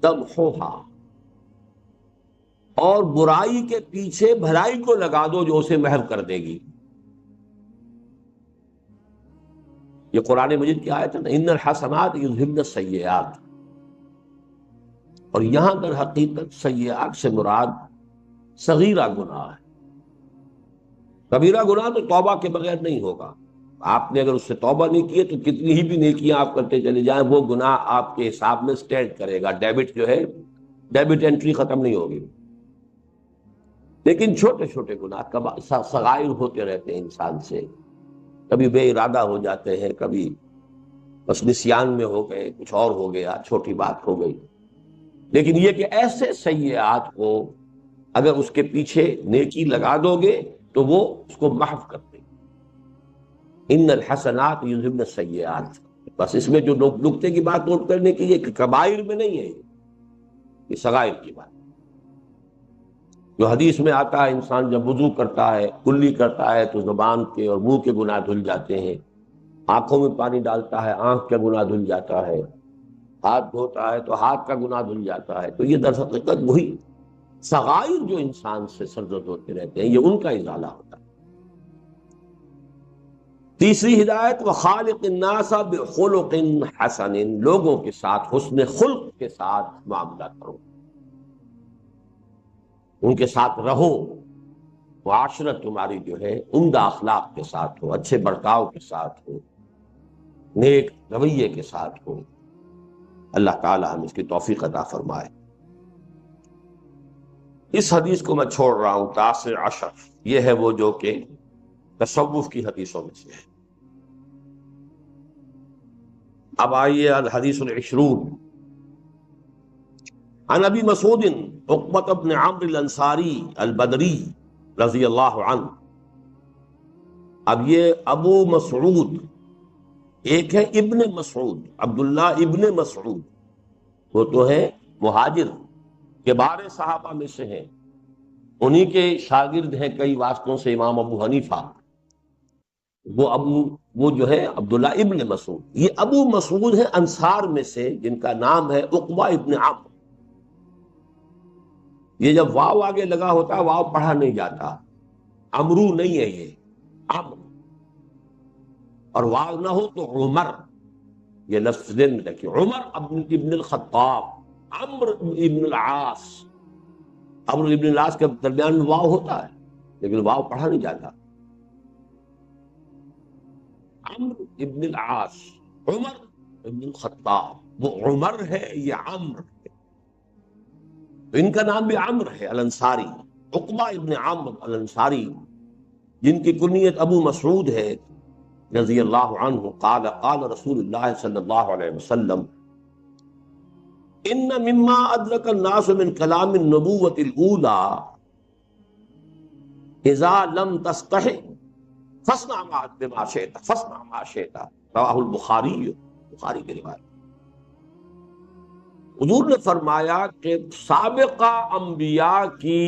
S1: تمحوها، اور برائی کے پیچھے بھلائی کو لگا دو جو اسے محو کر دے گی۔ یہ قرآن مجید کی آیت ہے نا، ان الحسنات یذہبن السیئات، اور یہاں در حقیقت سیئات سے مراد صغیرہ گناہ ہے۔ کبیرہ گناہ تو توبہ کے بغیر نہیں ہوگا، آپ نے اگر اس سے توبہ نہیں کی تو کتنی ہی بھی نیکیاں آپ کرتے چلے جائیں وہ گناہ آپ کے حساب میں سٹینڈ کرے گا، ڈیبٹ جو ہے ڈیبٹ انٹری ختم نہیں ہوگی۔ لیکن چھوٹے چھوٹے گناہ صغائر ہوتے رہتے ہیں انسان سے، کبھی بے ارادہ ہو جاتے ہیں، کبھی بس نسیان میں ہو گئے، کچھ اور ہو گیا، چھوٹی بات ہو گئی۔ لیکن یہ کہ ایسے سیئات کو اگر اس کے پیچھے نیکی لگا دو گے تو وہ اس کو محو کر دے گی۔ ان الحسنات یذہبن السیئات، بس اس میں جو نقطے کی بات نوٹ کرنے کی یہ کہ کبائر میں نہیں ہے، یہ صغائر کی بات۔ جو حدیث میں آتا ہے انسان جب وضو کرتا ہے، کلی کرتا ہے تو زبان کے اور منہ کے گناہ دھل جاتے ہیں، آنکھوں میں پانی ڈالتا ہے آنکھ کا گناہ دھل جاتا ہے، ہاتھ دھوتا ہے تو ہاتھ کا گناہ دھل جاتا ہے. تو یہ در حقیقت وہی صغائر جو انسان سے سرزد ہوتے رہتے ہیں، یہ ان کا ازالہ ہوتا ہے. تیسری ہدایت، وخالق الناس بخلق حسن، لوگوں کے ساتھ حسن خلق کے ساتھ معاملہ کرو، ان کے ساتھ رہو، معاشرت تمہاری جو ہے عمدہ اخلاق کے ساتھ ہو، اچھے برتاؤ کے ساتھ ہو، نیک رویے کے ساتھ ہو. اللہ تعالی ہم اس کی توفیق عطا فرمائے. اس حدیث کو میں چھوڑ رہا ہوں، تاسع عشر، یہ ہے وہ جو کہ تصوف کی حدیثوں میں سے ہے. اب آئیے الحدیث العشرون، عن ابی مسعود عقبۃ بن عمرو الانصاری البدری رضی اللہ عنہ. اب یہ ابو مسعود، ایک ہے ابن مسعود، عبداللہ ابن مسعود، وہ تو ہے مہاجر کبار صحابہ میں سے ہیں، انہی کے شاگرد ہیں کئی واسطوں سے امام ابو حنیفہ. وہ جو ہے عبداللہ ابن مسعود. یہ ابو مسعود ہے انصار میں سے جن کا نام ہے عقبہ ابن عمرو. یہ جب واو آگے لگا ہوتا ہے واو پڑھا نہیں جاتا، امرو نہیں ہے، یہ عمرو، اور واو نہ ہو تو عمر. یہ لفظ ذہن میں رکھیے، عمر ابن الخطاب، عمرو ابن العاص. عمرو ابن العاص کے درمیان میں واو ہوتا ہے لیکن واو پڑھا نہیں جاتا. عمرو ابن العاص، عمر ابن الخطاب، وہ عمر ہے یہ عمرو ہے. تو ان کا نام بھی عمرو ہے الانصاری، عقبہ ابن عمرو الانصاری، جن کی کنیت ابو مسعود ہے رضی اللہ عنہ. قال قال رسول اللہ صلی اللہ علیہ وسلم، ان مما ادرک الناس من کلام النبوۃ الاولی اذا لم تستحِ فاصنع بما شئت، فاصنع ما شئت، رواہ البخاری، بخاری کی روایت. حضور نے فرمایا کہ سابقہ انبیاء کی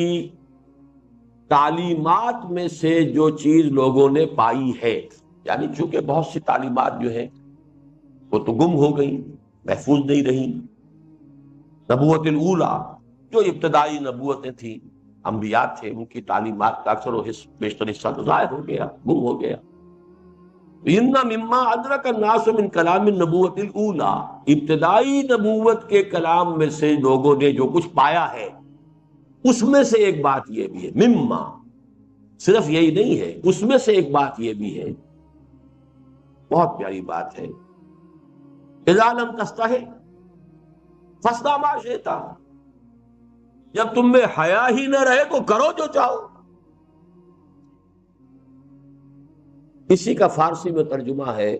S1: تعلیمات میں سے جو چیز لوگوں نے پائی ہے، یعنی چونکہ بہت سی تعلیمات جو ہیں وہ تو گم ہو گئی، محفوظ نہیں رہی. نبوت الاولی جو ابتدائی نبوتیں تھیں، انبیاء تھے، ان کی تعلیمات کا اکثر و بیشتر حصہ تو ضائع ہو گیا، گم ہو گیا. ان مما ادرک الناس من کلام النبوۃ الاولی، ابتدائی نبوت کے کلام میں سے لوگوں نے جو کچھ پایا ہے اس میں سے ایک بات یہ بھی ہے، مما صرف یہی نہیں ہے، اس میں سے ایک بات یہ بھی ہے، بہت پیاری بات ہے، اذا لم تستحِ فاصنع ما شئت، جب تم میں حیا ہی نہ رہے تو کرو جو چاہو. اسی کا فارسی میں ترجمہ ہے،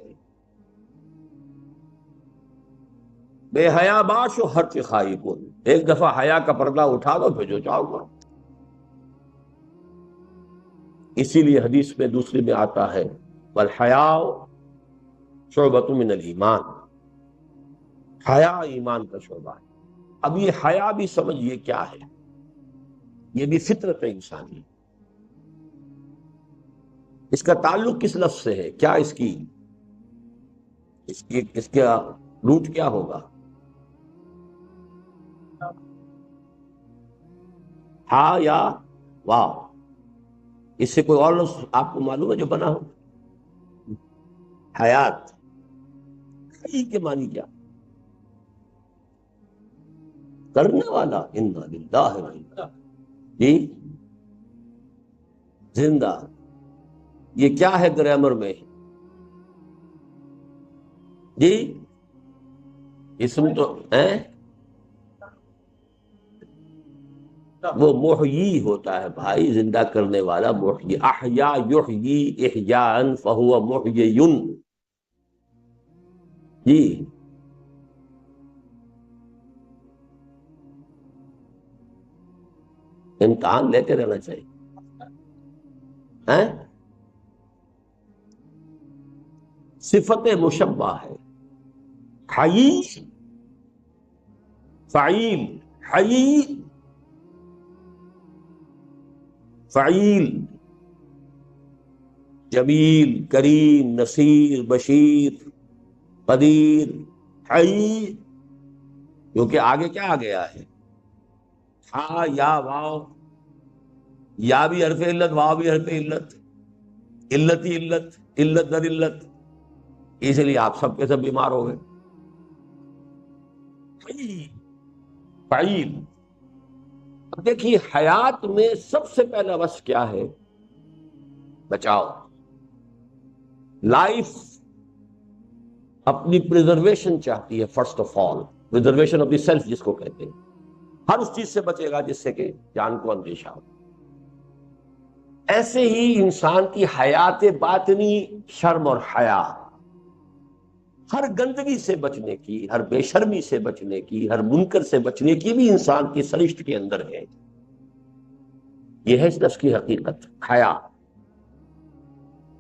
S1: بے حیا باش و ہر چخائی کن، ایک دفعہ حیا کا پردہ اٹھا دو پھر جو چاہو کرو. اسی لیے حدیث میں دوسری میں آتا ہے والحیاء شعبۃ من الایمان، حیا ایمان کا شعبہ ہے. اب یہ حیا بھی سمجھیے کیا ہے، یہ بھی فطرت انسانی. اس کا تعلق کس لفظ سے ہے، کیا اس کا روٹ کیا ہوگا؟ ہا یا واو؟ اس سے کوئی اور لفظ آپ کو معلوم ہے جو بنا ہو؟ حیات، حی کے معنی کیا؟ کرنے والا، انا للہ و انا، جی زندہ. یہ کیا ہے گرامر میں؟ جی اسم تو ہے، وہ محیی ہوتا ہے بھائی، زندہ کرنے والا محیی. احیا یحیی احیاء فہو محیی. جی امتحان لیتے رہنا چاہیے. صفت مشبہ ہے، حی فعیل، حی فعیل. جمیل، کریم، نصیر، بشیر، قدیر، حی، کیونکہ آگے کیا آ گیا ہے؟ ہاں یا واو، یا بھی حرف علت، واو بھی حرف علت، علت ہی علت، علت در علت، اس لیے آپ سب کے سب بیمار ہو گئے. فعیل. اب دیکھیے حیات میں سب سے پہلا وصف کیا ہے؟ بچاؤ. لائف اپنی پریزرویشن چاہتی ہے. First of all preservation of the self جس کو کہتے ہیں، ہر اس چیز سے بچے گا جس سے کہ جان کو اندیشہ ہو. ایسے ہی انسان کی حیات باطنی شرم اور حیا، ہر گندگی سے بچنے کی، ہر بے شرمی سے بچنے کی، ہر منکر سے بچنے کی بھی انسان کی سرشت کے اندر ہے. یہ ہے اس نفس کی حقیقت، حیا.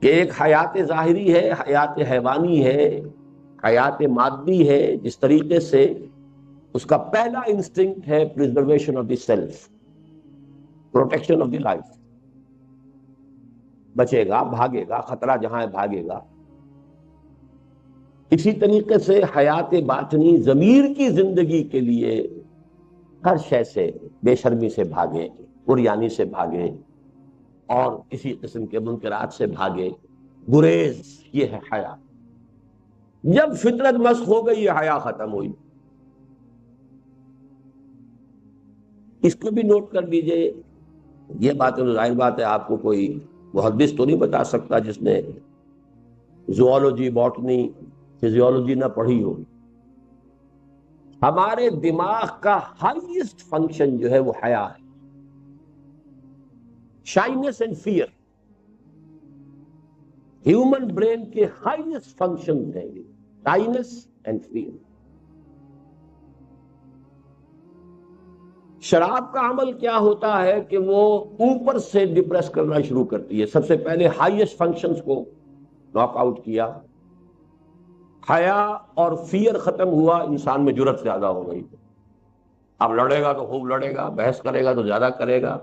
S1: کہ ایک حیات ظاہری ہے، حیات حیوانی ہے، حیات مادی ہے، جس طریقے سے اس کا پہلا انسٹنکٹ ہے preservation of the self, protection of the life. بچے گا، بھاگے گا، خطرہ جہاں ہے بھاگے گا. اسی طریقے سے حیات باطنی ضمیر کی زندگی کے لیے ہر شے سے، بے شرمی سے بھاگے، عریانی سے بھاگے، اور اسی قسم کے منکرات سے بھاگے. گریز، یہ ہے حیا. جب فطرت مسخ ہو گئی یہ حیا ختم ہوئی. اس کو بھی نوٹ کر لیجئے. یہ بات ظاہر بات ہے آپ کو کوئی محدث تو نہیں بتا سکتا جس نے زوالوجی، باٹنی، فزیولوجی نہ پڑھی ہو. ہمارے دماغ کا ہائیسٹ فنکشن جو ہے وہ حیا ہے. Shyness and fear human brain کے ہائیسٹ فنکشن ہیں یہ، شائنس اینڈ فیئر. شراب کا عمل کیا ہوتا ہے کہ وہ اوپر سے ڈپریس کرنا شروع کرتی ہے. سب سے پہلے ہائیسٹ فنکشنز کو ناک آؤٹ کیا. حیا اور فیئر ختم ہوا، انسان میں جرأت زیادہ ہو گئی. اب لڑے گا تو خوب لڑے گا، بحث کرے گا تو زیادہ کرے گا.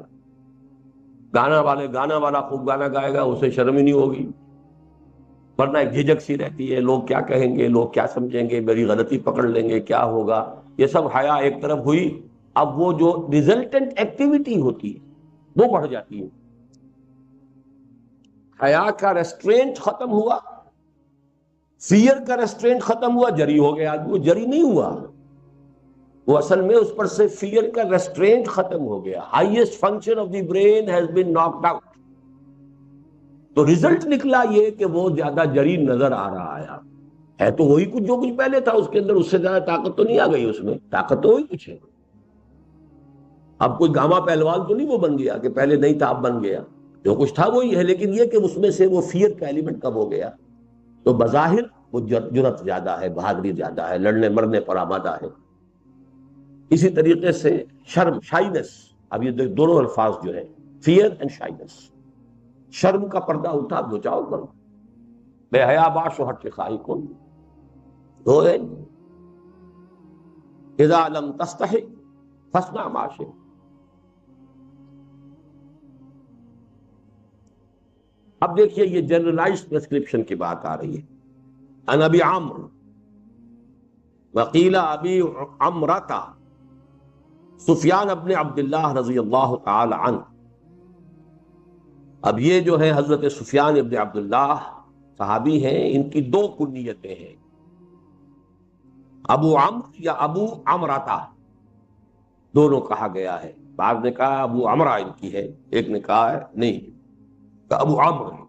S1: گانا والا خوب گانا گائے گا، اسے شرم ہی نہیں ہوگی. ورنہ ایک جھجک سی رہتی ہے، لوگ کیا کہیں گے، لوگ کیا سمجھیں گے، میری غلطی پکڑ لیں گے، کیا ہوگا. یہ سب حیا ایک طرف ہوئی. اب وہ جو ریزلٹنٹ ایکٹیویٹی ہوتی ہے وہ بڑھ جاتی ہے. حیا کا ریسٹرینٹ ختم ہوا، فیئر کا ریسٹرینٹ ختم ہوا، جری ہو گیا آدمی. وہ جری نہیں ہوا، وہ اصل میں اس پر سے فیئر کا ریسٹرینٹ ختم ہو گیا. Highest function of the brain has been knocked out. تو ریزلٹ نکلا یہ کہ وہ زیادہ جری نظر آ رہا ہے تو وہی کچھ جو کچھ پہلے تھا اس کے اندر، اس سے زیادہ طاقت تو نہیں آ گئی. اس میں طاقت تو وہی کچھ ہے. اب کوئی گاما پہلوان تو نہیں وہ بن گیا کہ پہلے نہیں تھا اب بن گیا. جو کچھ تھا وہی ہے، لیکن یہ کہ اس میں سے وہ فیئر کا ایلیمنٹ کم ہو گیا. تو بظاہر وہ جرأت زیادہ ہے، بہادری زیادہ ہے، لڑنے مرنے پر آمادہ ہے. اسی طریقے سے شرم، شائنس. اب یہ دونوں الفاظ جو ہیں، فیئر اینڈ شائنس. شرم کا پردہ اٹھا، بچاؤ کرو. بے حیا باش و ہٹ خواہی کن ہوئے اذا لم تستحی فاصنع ما شئت. اب دیکھیے یہ جنرلائزڈ پرسکرپشن کی بات آ رہی ہے. ان ابی عمرو وقیل ابی عمرتا سفیان ابن عبداللہ رضی اللہ تعالی عنہ. اب یہ جو ہے حضرت سفیان ابن عبداللہ صحابی ہیں، ان کی دو کنیتیں ہیں، ابو عمرو یا ابو عمرتا، دونوں کہا گیا ہے. بعض نے کہا ابو عمرہ ان کی ہے، ایک نے کہا ہے نہیں کہ ابو عمرو.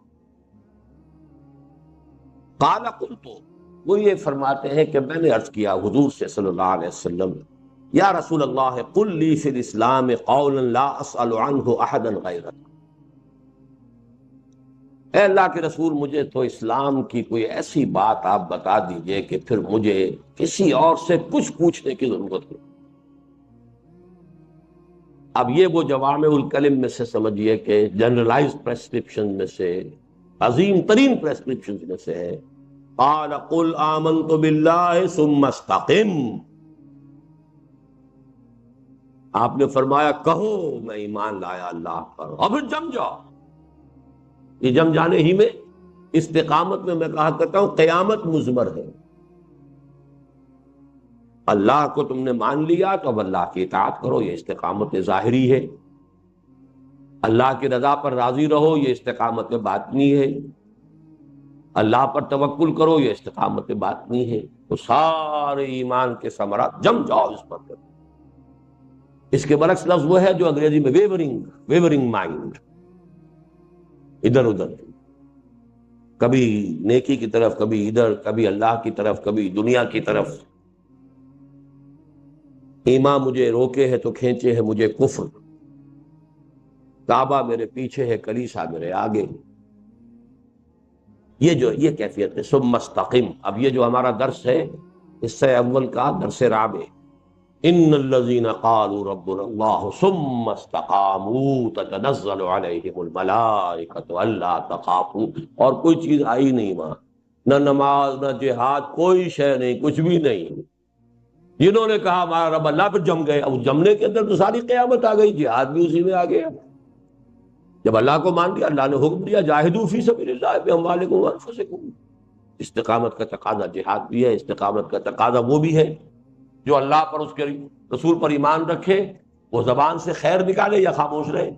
S1: قال قلت، وہ یہ فرماتے ہیں کہ میں نے عرض کیا حضور سے صلی اللہ علیہ وسلم، یا رسول اللہ قل لی فی الاسلام قولا لا اسأل عنہ احدا غیرک. اے اللہ کے رسول، مجھے تو اسلام کی کوئی ایسی بات آپ بتا دیجئے کہ پھر مجھے کسی اور سے کچھ پوچھنے کی ضرورت نہیں. اب یہ وہ جوامع الکلم میں سے سمجھیے کہ جنرلائز پریسکرپشن میں سے عظیم ترین پریسکرپشن میں سے ہے. قال قل آمنت باللہ ثم استقم. آپ نے فرمایا کہو میں ایمان لایا اللہ پر، اور پھر جم جاؤ. یہ جم جانے ہی میں استقامت میں میں کہا کرتا ہوں قیامت مضمر ہے. اللہ کو تم نے مان لیا تو اب اللہ کی اطاعت کرو، یہ استقامت ظاہری ہے. اللہ کی رضا پر راضی رہو، یہ استقامت باطنی ہے. اللہ پر توکل کرو، یہ استقامت باطنی ہے. تو سارے ایمان کے ثمرات جم جاؤ اس پر. اس کے برعکس لفظ وہ ہے جو انگریزی میں ویورنگ مائنڈ، ادھر ادھر، کبھی نیکی کی طرف، کبھی ادھر، کبھی اللہ کی طرف، کبھی دنیا کی طرف. ایمان مجھے روکے ہے تو کھینچے ہے مجھے کفر، کعبہ میرے پیچھے ہے کلیسا میرے آگے. یہ کیفیت ہے. ثم استقم. اب یہ جو ہمارا درس ہے اس سے اول کا درس رابع، ان الذين قالوا ربنا الله ثم استقاموا تتنزل عليهم الملائكة الا تخافوا. اور کوئی چیز آئی نہیں وہاں، نہ نماز، نہ جہاد، کوئی شے نہیں، کچھ بھی نہیں. جنہوں نے کہا ہمارا رب اللہ، پھر جم گئے. اب جمنے کے اندر تو ساری قیامت آ گئی، جہاد بھی اسی میں آ گیا. جب اللہ کو مان لیا، اللہ نے حکم دیا جاہدوا فی سبیل اللہ باموالکم وانفسکم. استقامت کا تقاضا جہاد بھی ہے، استقامت کا تقاضا وہ بھی ہے جو اللہ پر، اس کے رسول پر ایمان رکھے، وہ زبان سے خیر نکالے یا خاموش رہے.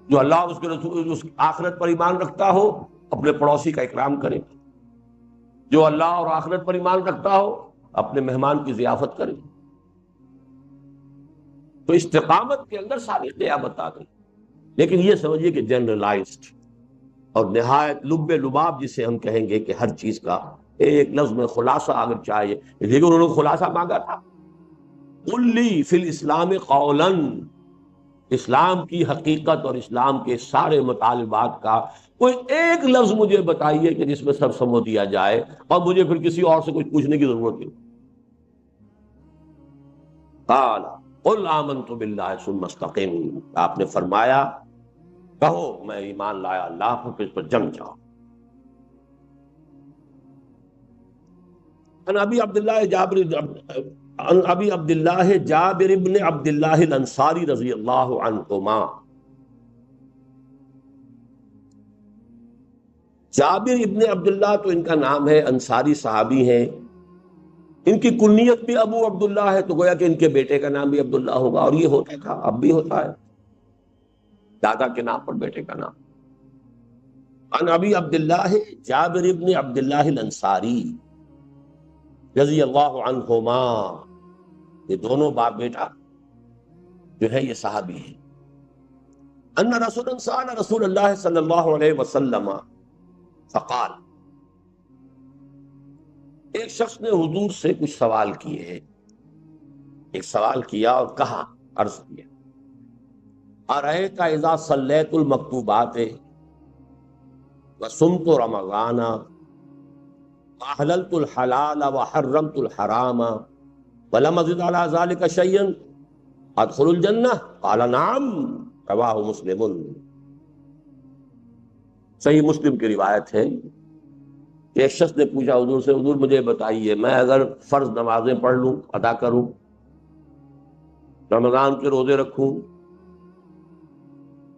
S1: جو اللہ اور اس کے رسول، اس آخرت پر ایمان رکھتا ہو، اپنے پڑوسی کا اکرام کرے. جو اللہ اور آخرت پر ایمان رکھتا ہو، اپنے مہمان کی ضیافت کرے. تو استقامت کے اندر ساری قیامت آ گئی. لیکن یہ سمجھیے کہ جنرلائزڈ اور نہایت لب لباب، جسے ہم کہیں گے کہ ہر چیز کا ایک لفظ میں خلاصہ اگر چاہیے، لیکن انہوں نے خلاصہ مانگا تھا. قل لی فی الاسلام قولا، اسلام کی حقیقت اور اسلام کے سارے مطالبات کا کوئی ایک لفظ مجھے بتائیے کہ جس میں سب سمو دیا جائے اور مجھے پھر کسی اور سے کچھ پوچھنے کی ضرورت نہیں. قال قل آمنت باللہ ثم استقم. آپ نے فرمایا کہو میں ایمان لایا اللہ پر، پھر اس پر جم جاؤ. عن ابی عبداللہ جابر ابن عبداللہ الانصاری رضی اللہ عنہما. جابر ابن عبداللہ تو ان کا نام ہے، انصاری صحابی ہیں. ان کی کنیت بھی ابو عبداللہ ہے، تو گویا کہ ان کے بیٹے کا نام بھی عبداللہ ہوگا. اور یہ ہوتا تھا، اب بھی ہوتا ہے، دادا کے نام پر بیٹے کا نام. عن ابی عبداللہ جابر ابن عبداللہ الانصاری رضی اللہ عنہما. یہ دونوں باپ بیٹا جو ہے یہ صحابی ہیں. ان رسول اللہ صلی اللہ علیہ وسلم فقال. ایک شخص نے حضور سے کچھ سوال کیے، ایک سوال کیا اور کہا، عرض کیا، ارأیت اذا صلیت المکتوبات وصمت رمضان واحللت الحلال وحرمت الحرام ولم ازد على ذلك شيئا ادخل الجنہ؟ قال نعم. رواہ مسلم. صحیح مسلم کی روایت ہے کہ ایک شخص نے پوچھا حضور سے، حضور مجھے بتائیے میں اگر فرض نمازیں پڑھ لوں، ادا کروں، رمضان کے روزے رکھوں،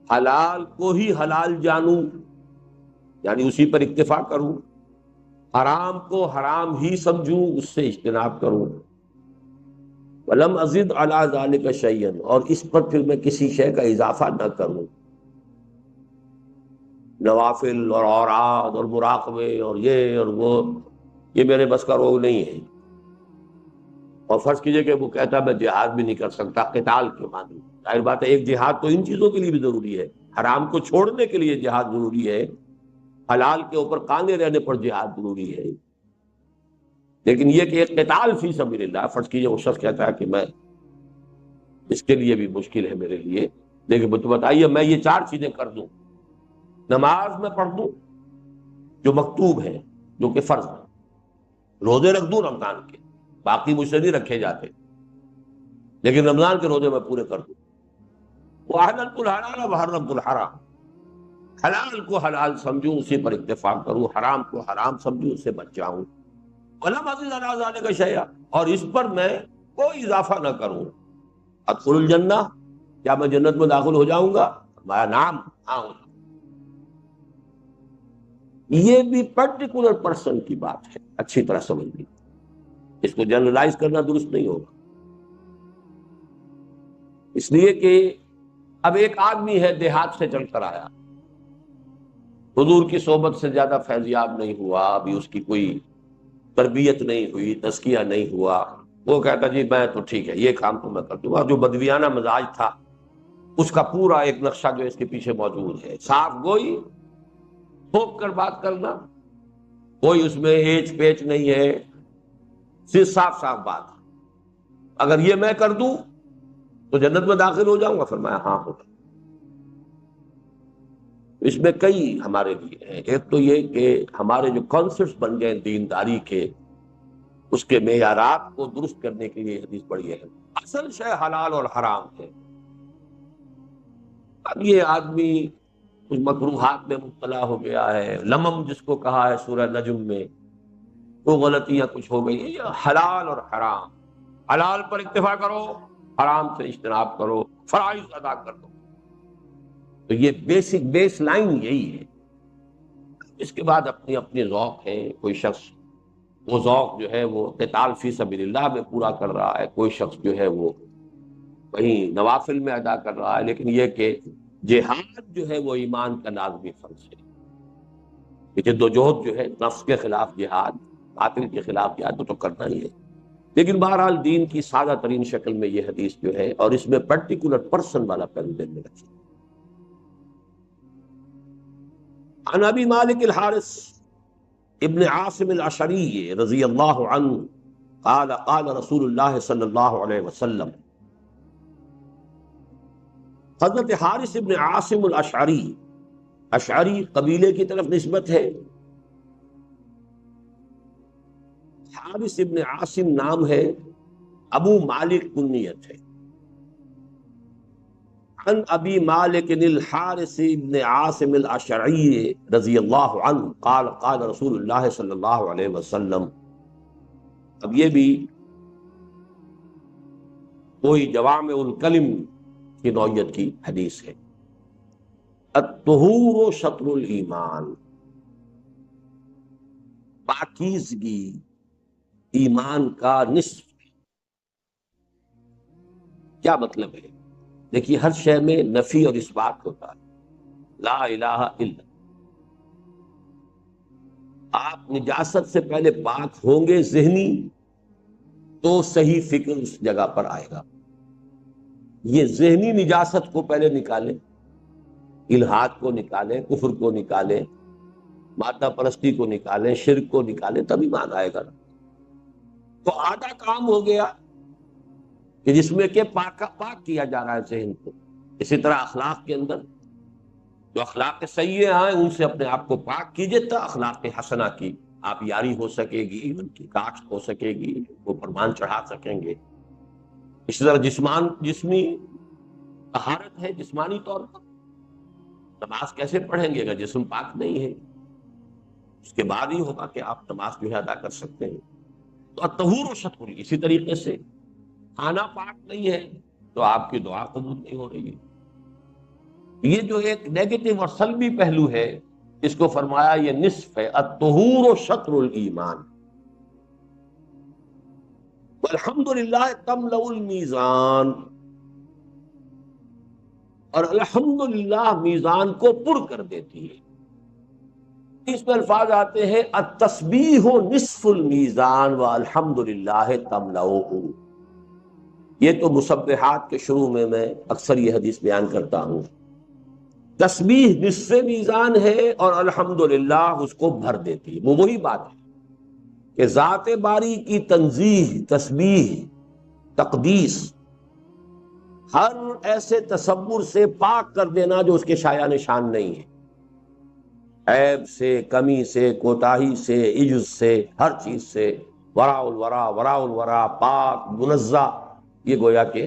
S1: حلال کو ہی حلال جانوں یعنی اسی پر اکتفا کروں، حرام کو حرام ہی سمجھوں، اس سے اجتناب کروں، ولم ازد علی ذلک شیئا، اور اس پر پھر میں کسی شے کا اضافہ نہ کروں، نوافل اور اوراد اور مراقبے اور یہ اور وہ، یہ میرے بس کا روگ نہیں ہے. اور فرض کیجئے کہ وہ کہتا میں جہاد بھی نہیں کر سکتا، قتال کے معنی، ظاہر بات ہے ایک جہاد تو ان چیزوں کے لیے بھی ضروری ہے، حرام کو چھوڑنے کے لیے جہاد ضروری ہے، حلال کے اوپر قائم رہنے پر جہاد ضروری ہے. لیکن یہ کہ ایک قتال فی سبیل اللہ، فرض کیجئے وہ شخص کہتا ہے کہ میں اس کے لیے بھی مشکل ہے میرے لیے، لیکن بتائیے میں یہ چار چیزیں کر دوں، نماز میں پڑھ دوں جو مکتوب ہے، جو کہ فرض ہے، روزے رکھ دوں رمضان کے، باقی مجھ سے نہیں رکھے جاتے لیکن رمضان کے روزے میں پورے کر دوں، وَأَحْلَلْتُ الْحَلَالَ وَحَرَّمْتُ الْحَرَامَ، حلال کو حلال سمجھوں اسی پر اکتفا کروں، حرام کو حرام سمجھوں اس سے بچ جاؤں، وَلَمْ أَزِدْ عَلَىٰ ذَلِكَ شَيْئًا، اور اس پر میں کوئی اضافہ نہ کروں. ادخل الجنہ، کیا میں جنت میں داخل ہو جاؤں گا؟ فرمایا نعم، ہاں. یہ بھی پرٹیکولر پرسن کی بات ہے، اچھی طرح سمجھ لی، اس کو جنرلائز کرنا درست نہیں ہوگا، اس لیے کہ اب ایک آدمی ہے دیہات سے چل کر آیا، حضور کی صحبت سے زیادہ فیضیاب نہیں ہوا، ابھی اس کی کوئی تربیت نہیں ہوئی، تزکیہ نہیں ہوا، وہ کہتا جی میں تو ٹھیک ہے، یہ کام تو میں کر دوں گا، جو بدویانہ مزاج تھا اس کا پورا ایک نقشہ جو اس کے پیچھے موجود ہے، صاف گوئی، تھوک کر بات کرنا، کوئی اس میں ایچ پیچ نہیں ہے، صرف صاف صاف بات، اگر یہ میں کر دوں تو جنت میں داخل ہو جاؤں گا، فرمایا ہاں ہوگا۔ اس میں کئی ہمارے لیے ہیں، ایک تو یہ کہ ہمارے جو کانسیپٹس بن گئے دینداری کے، اس کے معیارات کو درست کرنے کے لیے حدیث بڑی ہے۔ اصل شے حلال اور حرام ہے، اب یہ آدمی کچھ مکروہات میں مبتلا ہو گیا ہے، لمم جس کو کہا ہے سورہ نجم میں، وہ غلطیاں کچھ ہو گئی ہیں، یہ حلال اور حرام، حلال پر اکتفا کرو، حرام سے اجتناب کرو، فرائض ادا کر دو، تو یہ بیسک بیس لائن یہی ہے۔ اس کے بعد اپنی اپنی ذوق ہے، کوئی شخص وہ ذوق جو ہے وہ قتال فی سبیل اللہ میں پورا کر رہا ہے، کوئی شخص جو ہے وہ کہیں نوافل میں ادا کر رہا ہے، لیکن یہ کہ جہاد جو ہے وہ ایمان کا لازمی فرض ہے، کہ جدوجہد جو ہے نفس کے خلاف جہاد، باطل کے خلاف جہاد تو کرنا ہی ہے، لیکن بہرحال دین کی سادہ ترین شکل میں یہ حدیث جو ہے، اور اس میں پرٹیکولر پرسن والا پہلو دل میں رکھیے۔ عن ابی مالک الحارث ابن عاصم الاشعری رضی اللہ عنہ قال قال رسول اللہ صلی اللہ علیہ وسلم، حضرت حارث ابن عاصم الاشعری، اشعری قبیلے کی طرف نسبت ہے، حارث ابن عاصم نام ہے، ابو مالک کنیت ہے، عن ابی مالک الحارث ابن عاصم الاشعری رضی اللہ عنہ قال قال رسول اللہ صلی اللہ علیہ وسلم۔ اب یہ بھی کوئی جوامع الکلم کی نوعیت کی حدیث ہے۔ الطہور شطر الایمان، پاکیزگی ایمان کا نصف۔ کیا مطلب ہے؟ دیکھیے ہر شے میں نفی اور اثبات ہوتا ہے، لا الہ الا، آپ نجاست سے پہلے پاک ہوں گے ذہنی تو صحیح فکر اس جگہ پر آئے گا، یہ ذہنی نجاست کو پہلے نکالیں، الحاد کو نکالیں، کفر کو نکالیں، مادہ پرستی کو نکالیں، شرک کو نکالیں، تب ایمان آئے گا۔ تو آدھا کام ہو گیا کہ جس میں کہ پاک کیا جا رہا ہے ذہن کو۔ اسی طرح اخلاق کے اندر جو اخلاق سیئہ ہیں ان سے اپنے آپ کو پاک کیجئے، تو اخلاق حسنہ کی آپ یاری ہو سکے گی، ان کی کاشت ہو سکے گی، وہ فرمان چڑھا سکیں گے۔ اسی طرح جسمی طہارت ہے، جسمانی طور پر نماز کیسے پڑھیں گے اگر جسم پاک نہیں ہے؟ اس کے بعد ہی ہوگا کہ آپ نماز جو ہے ادا کر سکتے ہیں۔ تو الطہور و شطر، اسی طریقے سے کھانا پاک نہیں ہے تو آپ کی دعا قبول نہیں ہو رہی ہے۔ یہ جو ایک نیگیٹو اور سلبی پہلو ہے، اس کو فرمایا یہ نصف ہے، الطہور و شطر الایمان، والحمدللہ تملأ المیزان، اور الحمدللہ میزان کو پر کر دیتی ہے۔ اس میں الفاظ آتے ہیں التسبیح نصف المیزان والحمدللہ تملأہ، یہ تو مسبحات کے شروع میں اکثر یہ حدیث بیان کرتا ہوں۔ تسبیح نصف میزان ہے اور الحمدللہ اس کو بھر دیتی ہے۔ وہ وہی بات ہے کہ ذات باری کی تنزیہ، تسبیح، تقدیس، ہر ایسے تصور سے پاک کر دینا جو اس کے شایع نشان نہیں ہے، عیب سے، کمی سے، کوتاہی سے، عجز سے، ہر چیز سے، وراء الورا، وراء الورا، پاک منزہ، یہ گویا کہ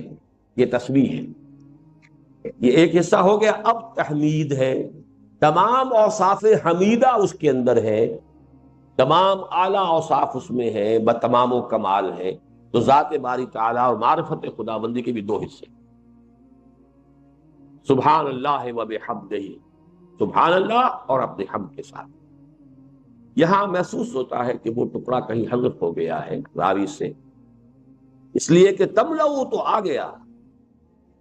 S1: یہ تسبیح ہے۔ یہ ایک حصہ ہو گیا۔ اب تحمید ہے، تمام اوصاف حمیدہ اس کے اندر ہے، تمام اعلیٰ اوصاف اس میں ہے، بتمام و کمال ہے۔ تو ذات باری تعالیٰ اور معرفت خداوندی کے بھی دو حصے، سبحان اللہ و بحمدہ، سبحان اللہ اور اپنے حمد کے ساتھ۔ یہاں محسوس ہوتا ہے کہ وہ ٹکڑا کہیں حذف ہو گیا ہے راوی سے، اس لیے کہ تملؤ تو آ گیا،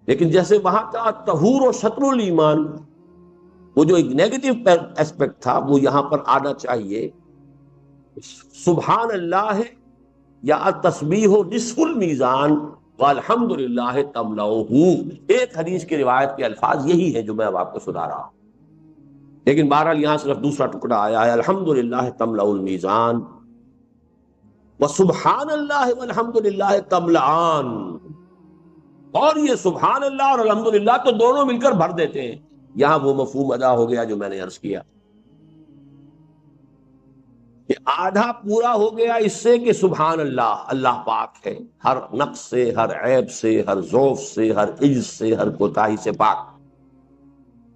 S1: لیکن جیسے وہاں کا طہور و شطر الایمان، وہ جو ایک نیگیٹو ایسپیکٹ تھا وہ یہاں پر آنا چاہیے. سبحان اللہ یا التسبیح نصف المیزان والحمد للہ تملؤہ، ایک حدیث کی روایت کے الفاظ یہی ہے جو میں اب آپ کو سنا رہا ہوں، لیکن بہرحال یہاں صرف دوسرا ٹکڑا آیا ہے، الحمد للہ تملأ المیزان وسبحان اللہ والحمد للہ تملأان. اور یہ سبحان اللہ اور الحمدللہ تو دونوں مل کر بھر دیتے ہیں. یہاں وہ مفہوم ادا ہو گیا جو میں نے عرض کیا کہ آدھا پورا ہو گیا اس سے کہ سبحان اللہ، اللہ پاک ہے ہر نقص سے، ہر عیب سے، ہر ضعف سے، ہر عجز سے، ہر کوتاہی سے پاک.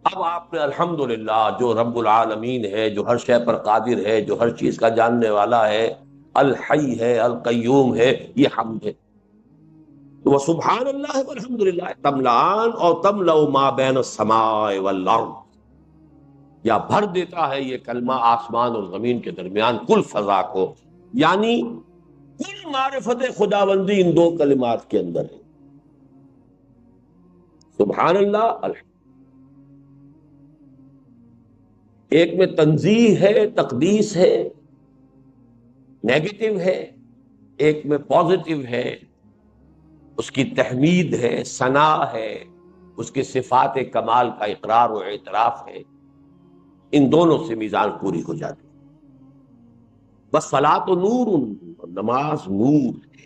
S1: اب آپ نے الحمدللہ جو رب العالمین ہے، جو ہر شے پر قادر ہے، جو ہر چیز کا جاننے والا ہے، الحی ہے، القیوم ہے، یہ حمد ہے. تو سبحان اللہ والحمدللہ تملأان، اور تملأ ما بین السماء والارض، یا بھر دیتا ہے یہ کلمہ آسمان اور زمین کے درمیان کل فضا کو، یعنی کل معرفت خداوندی ان دو کلمات کے اندر ہے. سبحان اللہ ایک میں تنزیہ ہے، تقدیس ہے، نیگیٹو ہے، ایک میں پازیٹو ہے، اس کی تحمید ہے، ثنا ہے، اس کے صفات کمال کا اقرار و اعتراف ہے. ان دونوں سے میزان پوری ہو جاتی. بس صلاۃ نور، نماز نور ہے.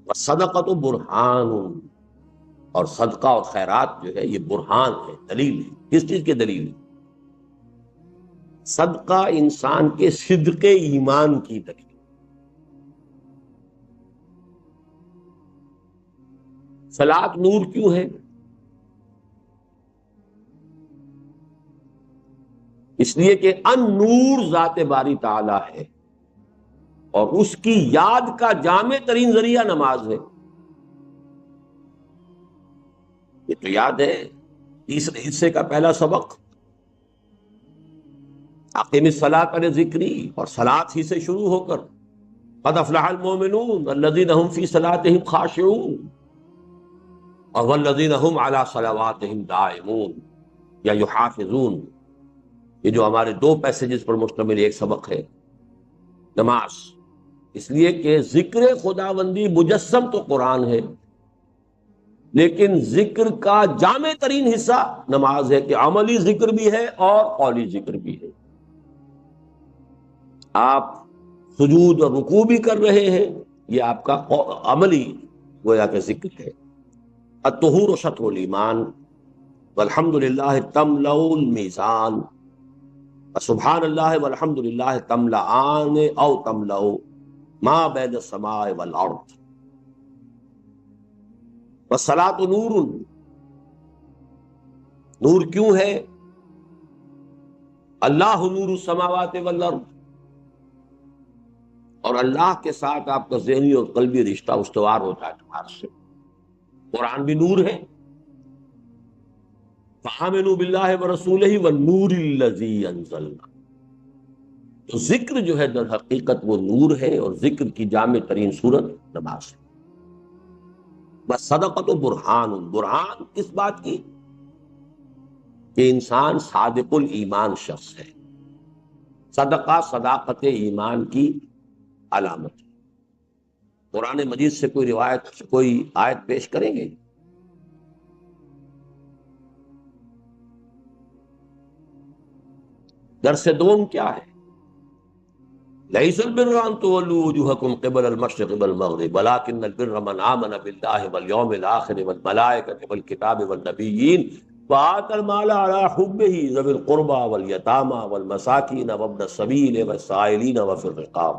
S1: بس صدقۃ برہان، اور صدقہ اور خیرات جو ہے یہ برہان ہے، دلیل ہے. کس چیز کی دلیل ہے؟ صدقہ انسان کے صدق ایمان کی دلیل. صلاۃ نور کیوں ہے؟ اس لیے کہ ان نور ذات باری تعالی ہے، اور اس کی یاد کا جامع ترین ذریعہ نماز ہے. یہ تو یاد ہے تیسرے حصے کا پہلا سبق، اقیم الصلاۃ لذکری، اور صلاۃ ہی سے شروع ہو کر قد افلح المؤمنون الذین هم فی صلاتهم خاشعون اور والذین هم علی صلواتهم دائمون یا یحافظون. یہ جو ہمارے دو پیسیجز پر مشتمل ایک سبق ہے نماز، اس لیے کہ ذکر خداوندی مجسم تو قرآن ہے، لیکن ذکر کا جامع ترین حصہ نماز ہے، کہ عملی ذکر بھی ہے اور قولی ذکر بھی ہے. آپ سجود اور رکوع بھی کر رہے ہیں، یہ آپ کا عملی گویا کہ ذکر ہے. الطہور شطر الایمان والحمد للہ تملأ المیزان سبحان اللہ والحمد للہ تملأان او تملأ ما بین السماء والارض. والصلاۃ نور، نور کیوں ہے؟ اللہ نور السماوات والارض، اور اللہ کے ساتھ آپ کا ذہنی اور قلبی رشتہ استوار ہوتا ہے نماز سے. قرآن بھی نور ہے، فآمنوا باللہ ورسولہ والنور الذی انزلنا. تو ذکر جو ہے در حقیقت وہ نور ہے، اور ذکر کی جامع ترین صورت نماز ہے. بس صدقۃ و برہان، برہان کس بات کی؟ کہ انسان صادق الایمان شخص ہے. صدقہ صداقت ایمان کی علامت ہے. قرآن مجید سے کوئی روایت، کوئی آیت پیش کریں گے؟ درس دوم کیا ہے؟ لیس البر ان تولوا وجوہکم قبل المشرق والمغرب ولکن البر من آمن باللہ والیوم الآخر والملائکۃ والکتاب والنبیین وآتى المال على حبه ذوي القربى واليتامى والمساکین وابن السبیل والسائلین وفی الرقاب.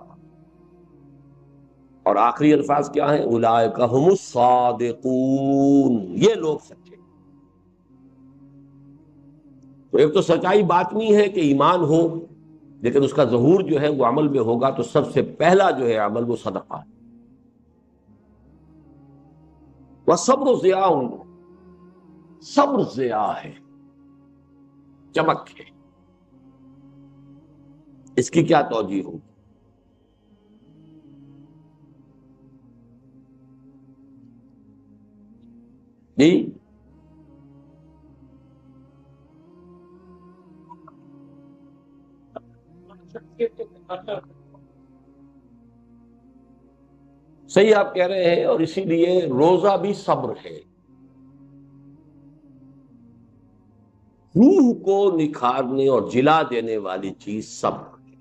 S1: اور آخری الفاظ کیا ہیں؟ اولئک هم الصادقون، یہ لوگ سچے. تو ایک تو سچائی باطنی ہے کہ ایمان ہو، لیکن اس کا ظہور جو ہے وہ عمل میں ہوگا. تو سب سے پہلا جو ہے عمل وہ صدقہ ہے. وَالصَّبْرُ ضِيَاءٌ، صبر ضیاء ہے، چمک ہے. اس کی کیا توجیہ ہوگی؟ جی صحیح آپ کہہ رہے ہیں، اور اسی لیے روزہ بھی صبر ہے. روح کو نکھارنے اور جلا دینے والی چیز صبر ہے.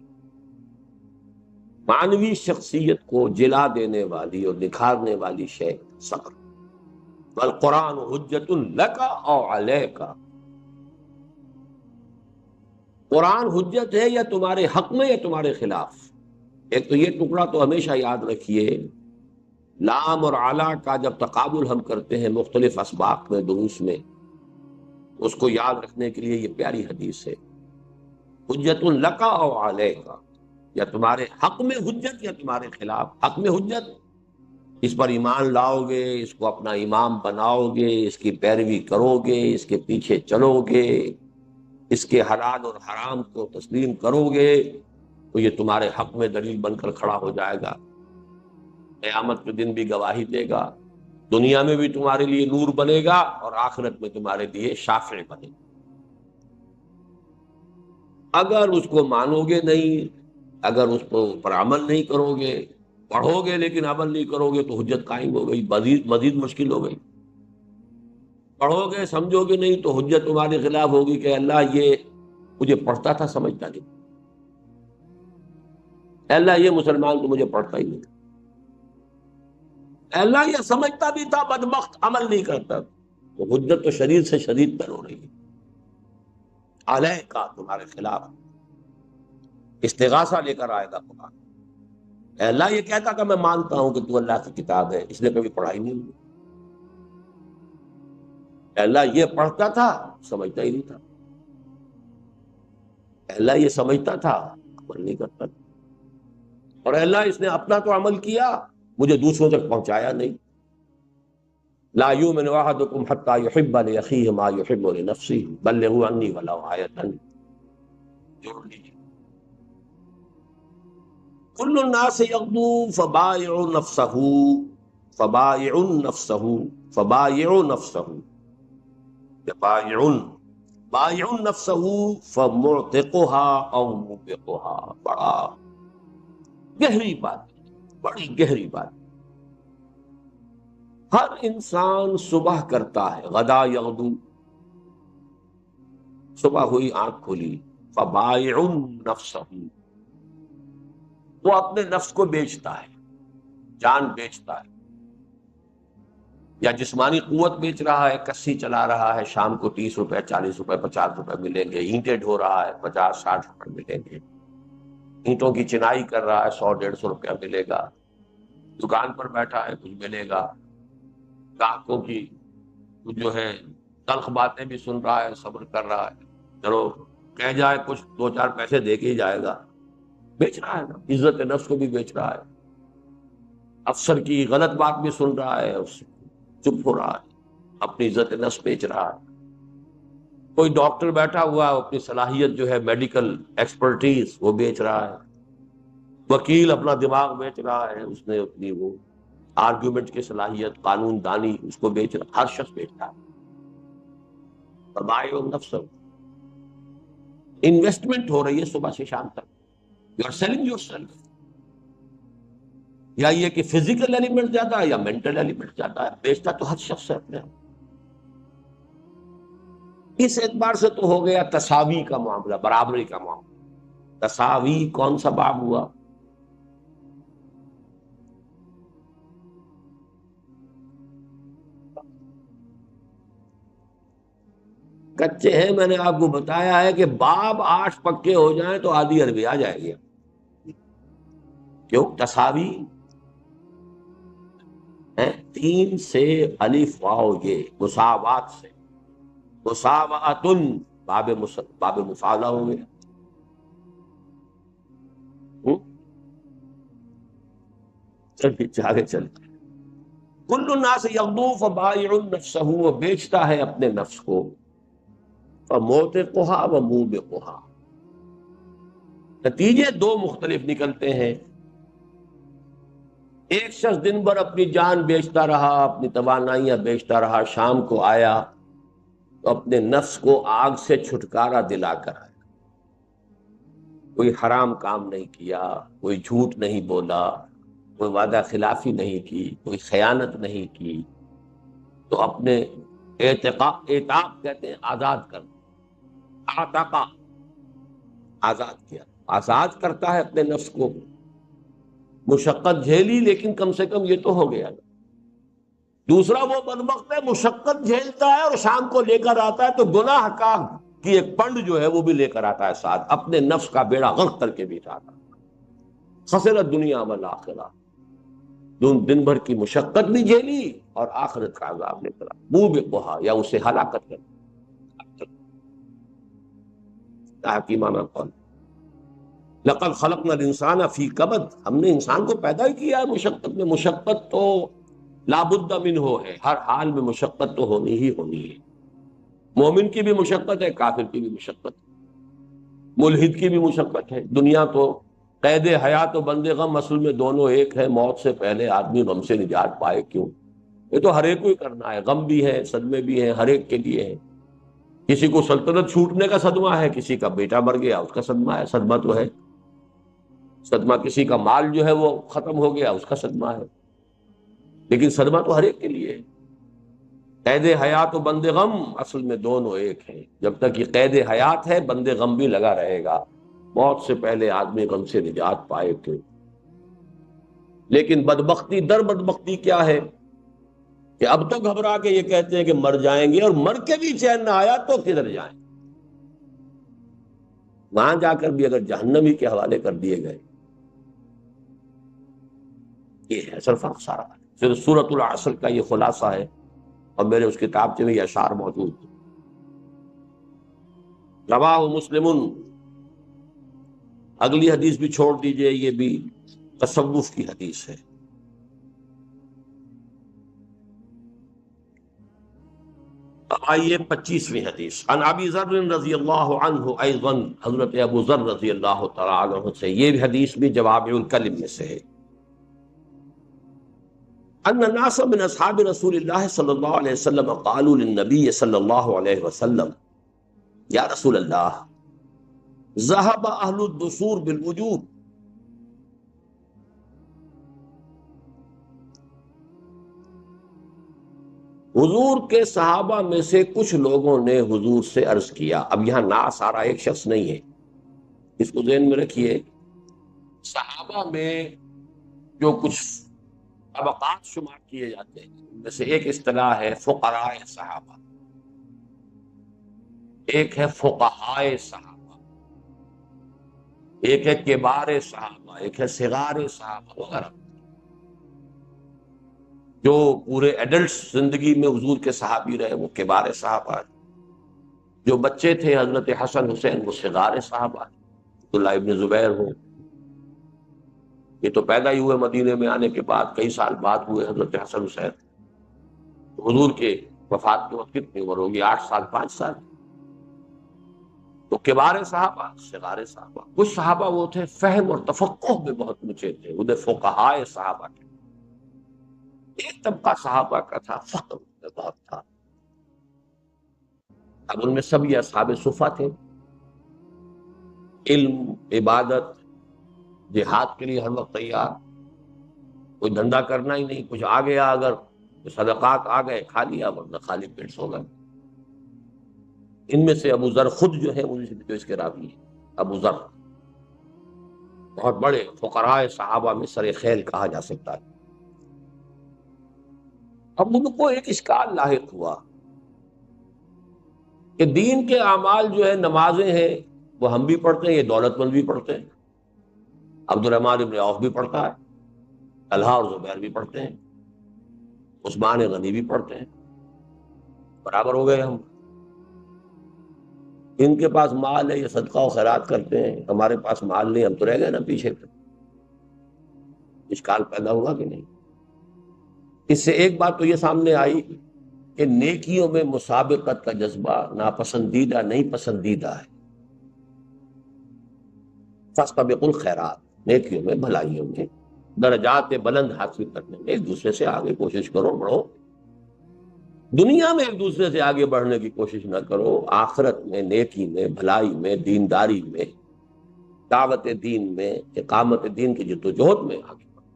S1: معنوی شخصیت کو جلا دینے والی اور نکھارنے والی شے صبر. والقرآن حجت لک او علیک. قرآن حجت ہے یا تمہارے حق میں یا تمہارے خلاف. ایک تو یہ ٹکڑا تو ہمیشہ یاد رکھیے، لام اور اعلیٰ کا جب تقابل ہم کرتے ہیں مختلف اسباق میں، دروس میں، اس کو یاد رکھنے کے لیے یہ پیاری حدیث ہے، حجت لک او علیک. یا تمہارے حق میں حجت یا تمہارے خلاف. حق میں حجت، اس پر ایمان لاؤ گے، اس کو اپنا امام بناؤ گے، اس کی پیروی کرو گے، اس کے پیچھے چلو گے، اس کے حلال اور حرام کو تسلیم کرو گے، تو یہ تمہارے حق میں دلیل بن کر کھڑا ہو جائے گا. قیامت کے دن بھی گواہی دے گا، دنیا میں بھی تمہارے لیے نور بنے گا، اور آخرت میں تمہارے لیے شافع بنے گا. اگر اس کو مانو گے نہیں، اگر اس پر عمل نہیں کرو گے، پڑھو گے لیکن عمل نہیں کرو گے، تو حجت قائم ہو گئی، مزید مشکل ہو گئی. پڑھو گے سمجھو گے نہیں، تو حجت تمہارے خلاف ہوگی کہ اللہ یہ مجھے پڑھتا تھا سمجھتا نہیں، اللہ یہ مسلمان تو مجھے پڑھتا ہی نہیں، اللہ یہ سمجھتا بھی تھا بدبخت عمل نہیں کرتا. تو حجت تو شدید سے شدید پر ہو رہی ہے. علیہ کا تمہارے خلاف استغاثہ لے کر آئے گا قرآن. اے اللہ یہ کہتا کہ میں مانتا ہوں کہ تو اللہ کی کتاب ہے، اس نے کبھی پڑھائی نہیں ہوئی. اے اللہ یہ پڑھتا تھا سمجھتا ہی نہیں تھا. اے اللہ یہ سمجھتا تھا عمل نہیں کرتا تھا. اور اے اللہ اس نے اپنا تو عمل کیا، مجھے دوسروں تک پہنچایا نہیں. لا یؤمن احدکم حتی یحب لاخیہ ما یحب لنفسہ بلغوا عنی ولو آیۃ. جوڑ لیجیے. کل الناس یغدو فبائع نفسہ، فبائع نفسہ، فبائع نفسہ، بائع بائع نفسہ فمعتقها او موبقها. بڑا گہری بات، بڑی گہری بات. ہر انسان صبح کرتا ہے، غدا یغدو، صبح ہوئی آنکھ کھلی، فبائع نفسہ، وہ اپنے نفس کو بیچتا ہے، جان بیچتا ہے، یا جسمانی قوت بیچ رہا ہے، کسی چلا رہا ہے، شام کو 30 روپے 40 روپے 50 روپے ملیں گے، اینٹیں ڈھو رہا ہے 50 60 روپے ملیں گے، اینٹوں کی چنائی کر رہا ہے 100 150 روپیہ ملے گا، دکان پر بیٹھا ہے کچھ ملے گا، گاہکوں کی جو ہے تلخ باتیں بھی سن رہا ہے، صبر کر رہا ہے، چلو کہہ جائے کچھ 2 4 پیسے دے کے ہی جائے گا. بیچ رہا ہے نا، عزت نفس کو بھی بیچ رہا ہے. افسر کی غلط بات بھی سن رہا ہے، چپ ہو رہا ہے، اپنی عزت نفس بیچ رہا ہے. کوئی ڈاکٹر بیٹھا ہوا ہے، اپنی صلاحیت جو ہے میڈیکل ایکسپرٹیز وہ بیچ رہا ہے. وکیل اپنا دماغ بیچ رہا ہے، اس نے اپنی وہ آرگیومنٹ کی صلاحیت، قانون دانی، اس کو بیچ رہا. ہر شخص بیچ رہا ہے. فبائع النفس، انویسٹمنٹ ہو رہی ہے صبح سے شام تک. You are selling yourself. یا یہ کہ فزیکل ایلیمنٹ زیادہ ہے یا مینٹل ایلیمنٹ زیادہ ہے، بیچتا تو ہر شخص ہے اپنے. اس اعتبار سے تو ہو گیا تساوی کا معاملہ، برابری کا معاملہ. تساوی کون سا باب ہوا؟ کچے ہیں، میں نے آپ کو بتایا ہے کہ باب 8 پکے ہو جائیں تو آدھی عربی آ جائے گی. کیوں؟ تساوی ہے 3 سے الف واو، یہ مساوات سے، مساواتن باب مفاعلہ ہو گیا. چلیے آگے چلتے. کل الناس یغدو فبائع نفسہ، وہ بیچتا ہے اپنے نفس کو، فموتقها وموبقها، نتیجے دو مختلف نکلتے ہیں. ایک شخص دن بھر اپنی جان بیچتا رہا، اپنی توانائیاں بیچتا رہا، شام کو آیا تو اپنے نفس کو آگ سے چھٹکارا دلا کر آیا. کوئی حرام کام نہیں کیا، کوئی جھوٹ نہیں بولا، کوئی وعدہ خلافی نہیں کی، کوئی خیانت نہیں کی، تو اپنے اعتاق کہتے ہیں آزاد کرنا، آتاقا، آزاد کیا، آزاد کرتا ہے اپنے نفس کو. مشقت جھیلی لیکن کم سے کم یہ تو ہو گیا. دوسرا وہ بدبخت ہے مشقت جھیلتا ہے اور شام کو لے کر آتا ہے تو گناہ کا کی ایک پنڈ جو ہے وہ بھی لے کر آتا ہے ساتھ، اپنے نفس کا بیڑا غرق کر کے بھی آتا ہے. خسرت دنیا والآخرہ، دن بھر کی مشقت بھی جھیلی اور آخرت کا عذاب لے کر آیا. منہ بے کوہا، یا اسے ہلاکت کر حکیمانہ قول. لقد خلقنا الانسان فی کبد، ہم نے انسان کو پیدا ہی کیا ہے مشقت میں. مشقت تو لابد منہ ہے، ہر حال میں مشقت تو ہونی ہی ہونی ہے. مومن کی بھی مشقت ہے، کافر کی بھی مشقت ہے، ملحد کی بھی مشقت ہے. دنیا تو قید حیات و بند غم اصل میں دونوں ایک ہے. موت سے پہلے آدمی غم سے نجات پائے. کیوں؟ یہ تو ہر ایک کو ہی کرنا ہے. غم بھی ہے، صدمے بھی ہیں، ہر ایک کے لیے ہے. کسی کو سلطنت چھوٹنے کا صدمہ ہے، کسی کا بیٹا مر گیا اس کا صدمہ ہے. صدمہ تو ہے، صدمہ کسی کا مال جو ہے وہ ختم ہو گیا اس کا صدمہ ہے، لیکن صدمہ تو ہر ایک کے لیے ہے. قید حیات و بند غم اصل میں دونوں ایک ہیں. جب تک یہ قید حیات ہے بند غم بھی لگا رہے گا. موت سے پہلے آدمی غم سے نجات پائے. کیوں؟ لیکن بدبختی در بدبختی کیا ہے کہ اب تو گھبرا کے یہ کہتے ہیں کہ مر جائیں گے، اور مر کے بھی چین نہ آیا تو کدھر جائیں؟ وہاں جا کر بھی اگر جہنم ہی کے حوالے کر دیے گئے. یہ ہے صرف سارا. پھر سورۃ العصر کا یہ خلاصہ ہے، اور میرے اس کتابچے میں یہ اشعار موجود ہیں. رواہ مسلم، اگلی حدیث بھی چھوڑ دیجئے، یہ بھی تصوف کی حدیث ہے. آئیے 25ویں حدیث. عن ابی ذر رضی اللہ عنہ ایضا، حضرت ابو ذر رضی اللہ تعالی عنہ سے یہ بھی حدیث بھی جوامع الکلم میں سے ہے. ان ناس من اصحاب رسول اللہ صلی اللہ علیہ وسلم قالوا للنبی صلی اللہ علیہ وسلم یا رسول اللہ ذهب اہل الدثور بالوجوب. حضور کے صحابہ میں سے کچھ لوگوں نے حضور سے عرض کیا. اب یہاں نا سارا ایک شخص نہیں ہے، اس کو ذہن میں رکھیے. صحابہ میں جو کچھ طبقات شمار کیے جاتے ہیں ان میں سے ایک اصطلاح ہے فقراء صحابہ، ایک ہے فقہاء صحابہ، ایک ہے کبار صحابہ، ایک ہے صغار صحابہ وغیرہ. جو پورے ایڈلٹس زندگی میں حضور کے صحابی رہے وہ کبار صحابہ ہیں. جو بچے تھے حضرت حسن حسین وہ صغار صحابہ ہیں. عبداللہ ابن زبیر ہو، یہ تو پیدا ہی ہوئے مدینے میں آنے کے بعد، کئی سال بعد ہوئے حضرت حسن حسین. حضور کے وفات کے وقت کتنی عمر ہوگی؟ 8 سال 5 سال. تو کبار صحابہ، صغار صحابہ. کچھ صحابہ وہ تھے فہم اور تفقہ میں بہت اونچے تھے، انہیں فقہاء صحابہ تھے. ایک طبقہ صحابہ کا تھا فقہ میں بہت تھا. اب ان میں سب یہ اصحاب صفہ تھے، علم، عبادت، جہاد کے لیے ہر وقت تیار، کوئی دھندا کرنا ہی نہیں. کچھ آ گیا، اگر صدقات آ گئے کھا لیا، ورنہ خالی پیٹ سو گئے. ان میں سے ابو ذر خود جو ہے جو اس کے راوی ہیں، ابو ذر بہت بڑے فقراء صحابہ میں سر خیل کہا جا سکتا ہے. اب ان کو ایک اشکال لاحق ہوا کہ دین کے اعمال جو ہے، نمازیں ہیں وہ ہم بھی پڑھتے ہیں، یہ دولت مند بھی پڑھتے ہیں، عبد الرحمن ابن عوف بھی پڑھتا ہے، طلحہ اور زبیر بھی پڑھتے ہیں، عثمان غنی بھی پڑھتے ہیں، برابر ہو گئے ہم. ان کے پاس مال ہے، یہ صدقہ و خیرات کرتے ہیں، ہمارے پاس مال نہیں، ہم تو رہ گئے نا پیچھے. اشکال پیدا ہوا کہ نہیں؟ اس سے ایک بات تو یہ سامنے آئی کہ نیکیوں میں مسابقت کا جذبہ ناپسندیدہ نہیں، پسندیدہ ہے. فاستبقوا الخیرات، نیکیوں میں، بھلائیوں میں، درجات بلند حاصل کرنے میں ایک دوسرے سے آگے کوشش کرو، بڑھو۔ دنیا میں ایک دوسرے سے آگے بڑھنے کی کوشش نہ کرو، آخرت میں، نیکی میں، بھلائی میں، دینداری میں، دعوت دین میں، اقامت دین کی جدوجہد میں آگے بڑھو۔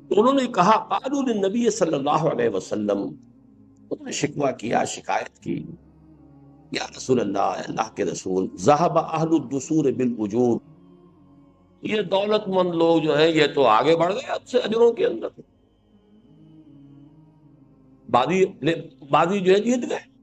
S1: تو انہوں نے کہا، قالوا للنبی صلی اللہ علیہ وسلم، انہوں نے شکوہ کیا، شکایت کی، یا رسول اللہ، اللہ کے رسول، ذهب اہل الدثور بالاجور، یہ دولت مند لوگ جو ہیں یہ تو آگے بڑھ گئے اب سے اجروں کے اندر، بازی جو ہے جیت گئے،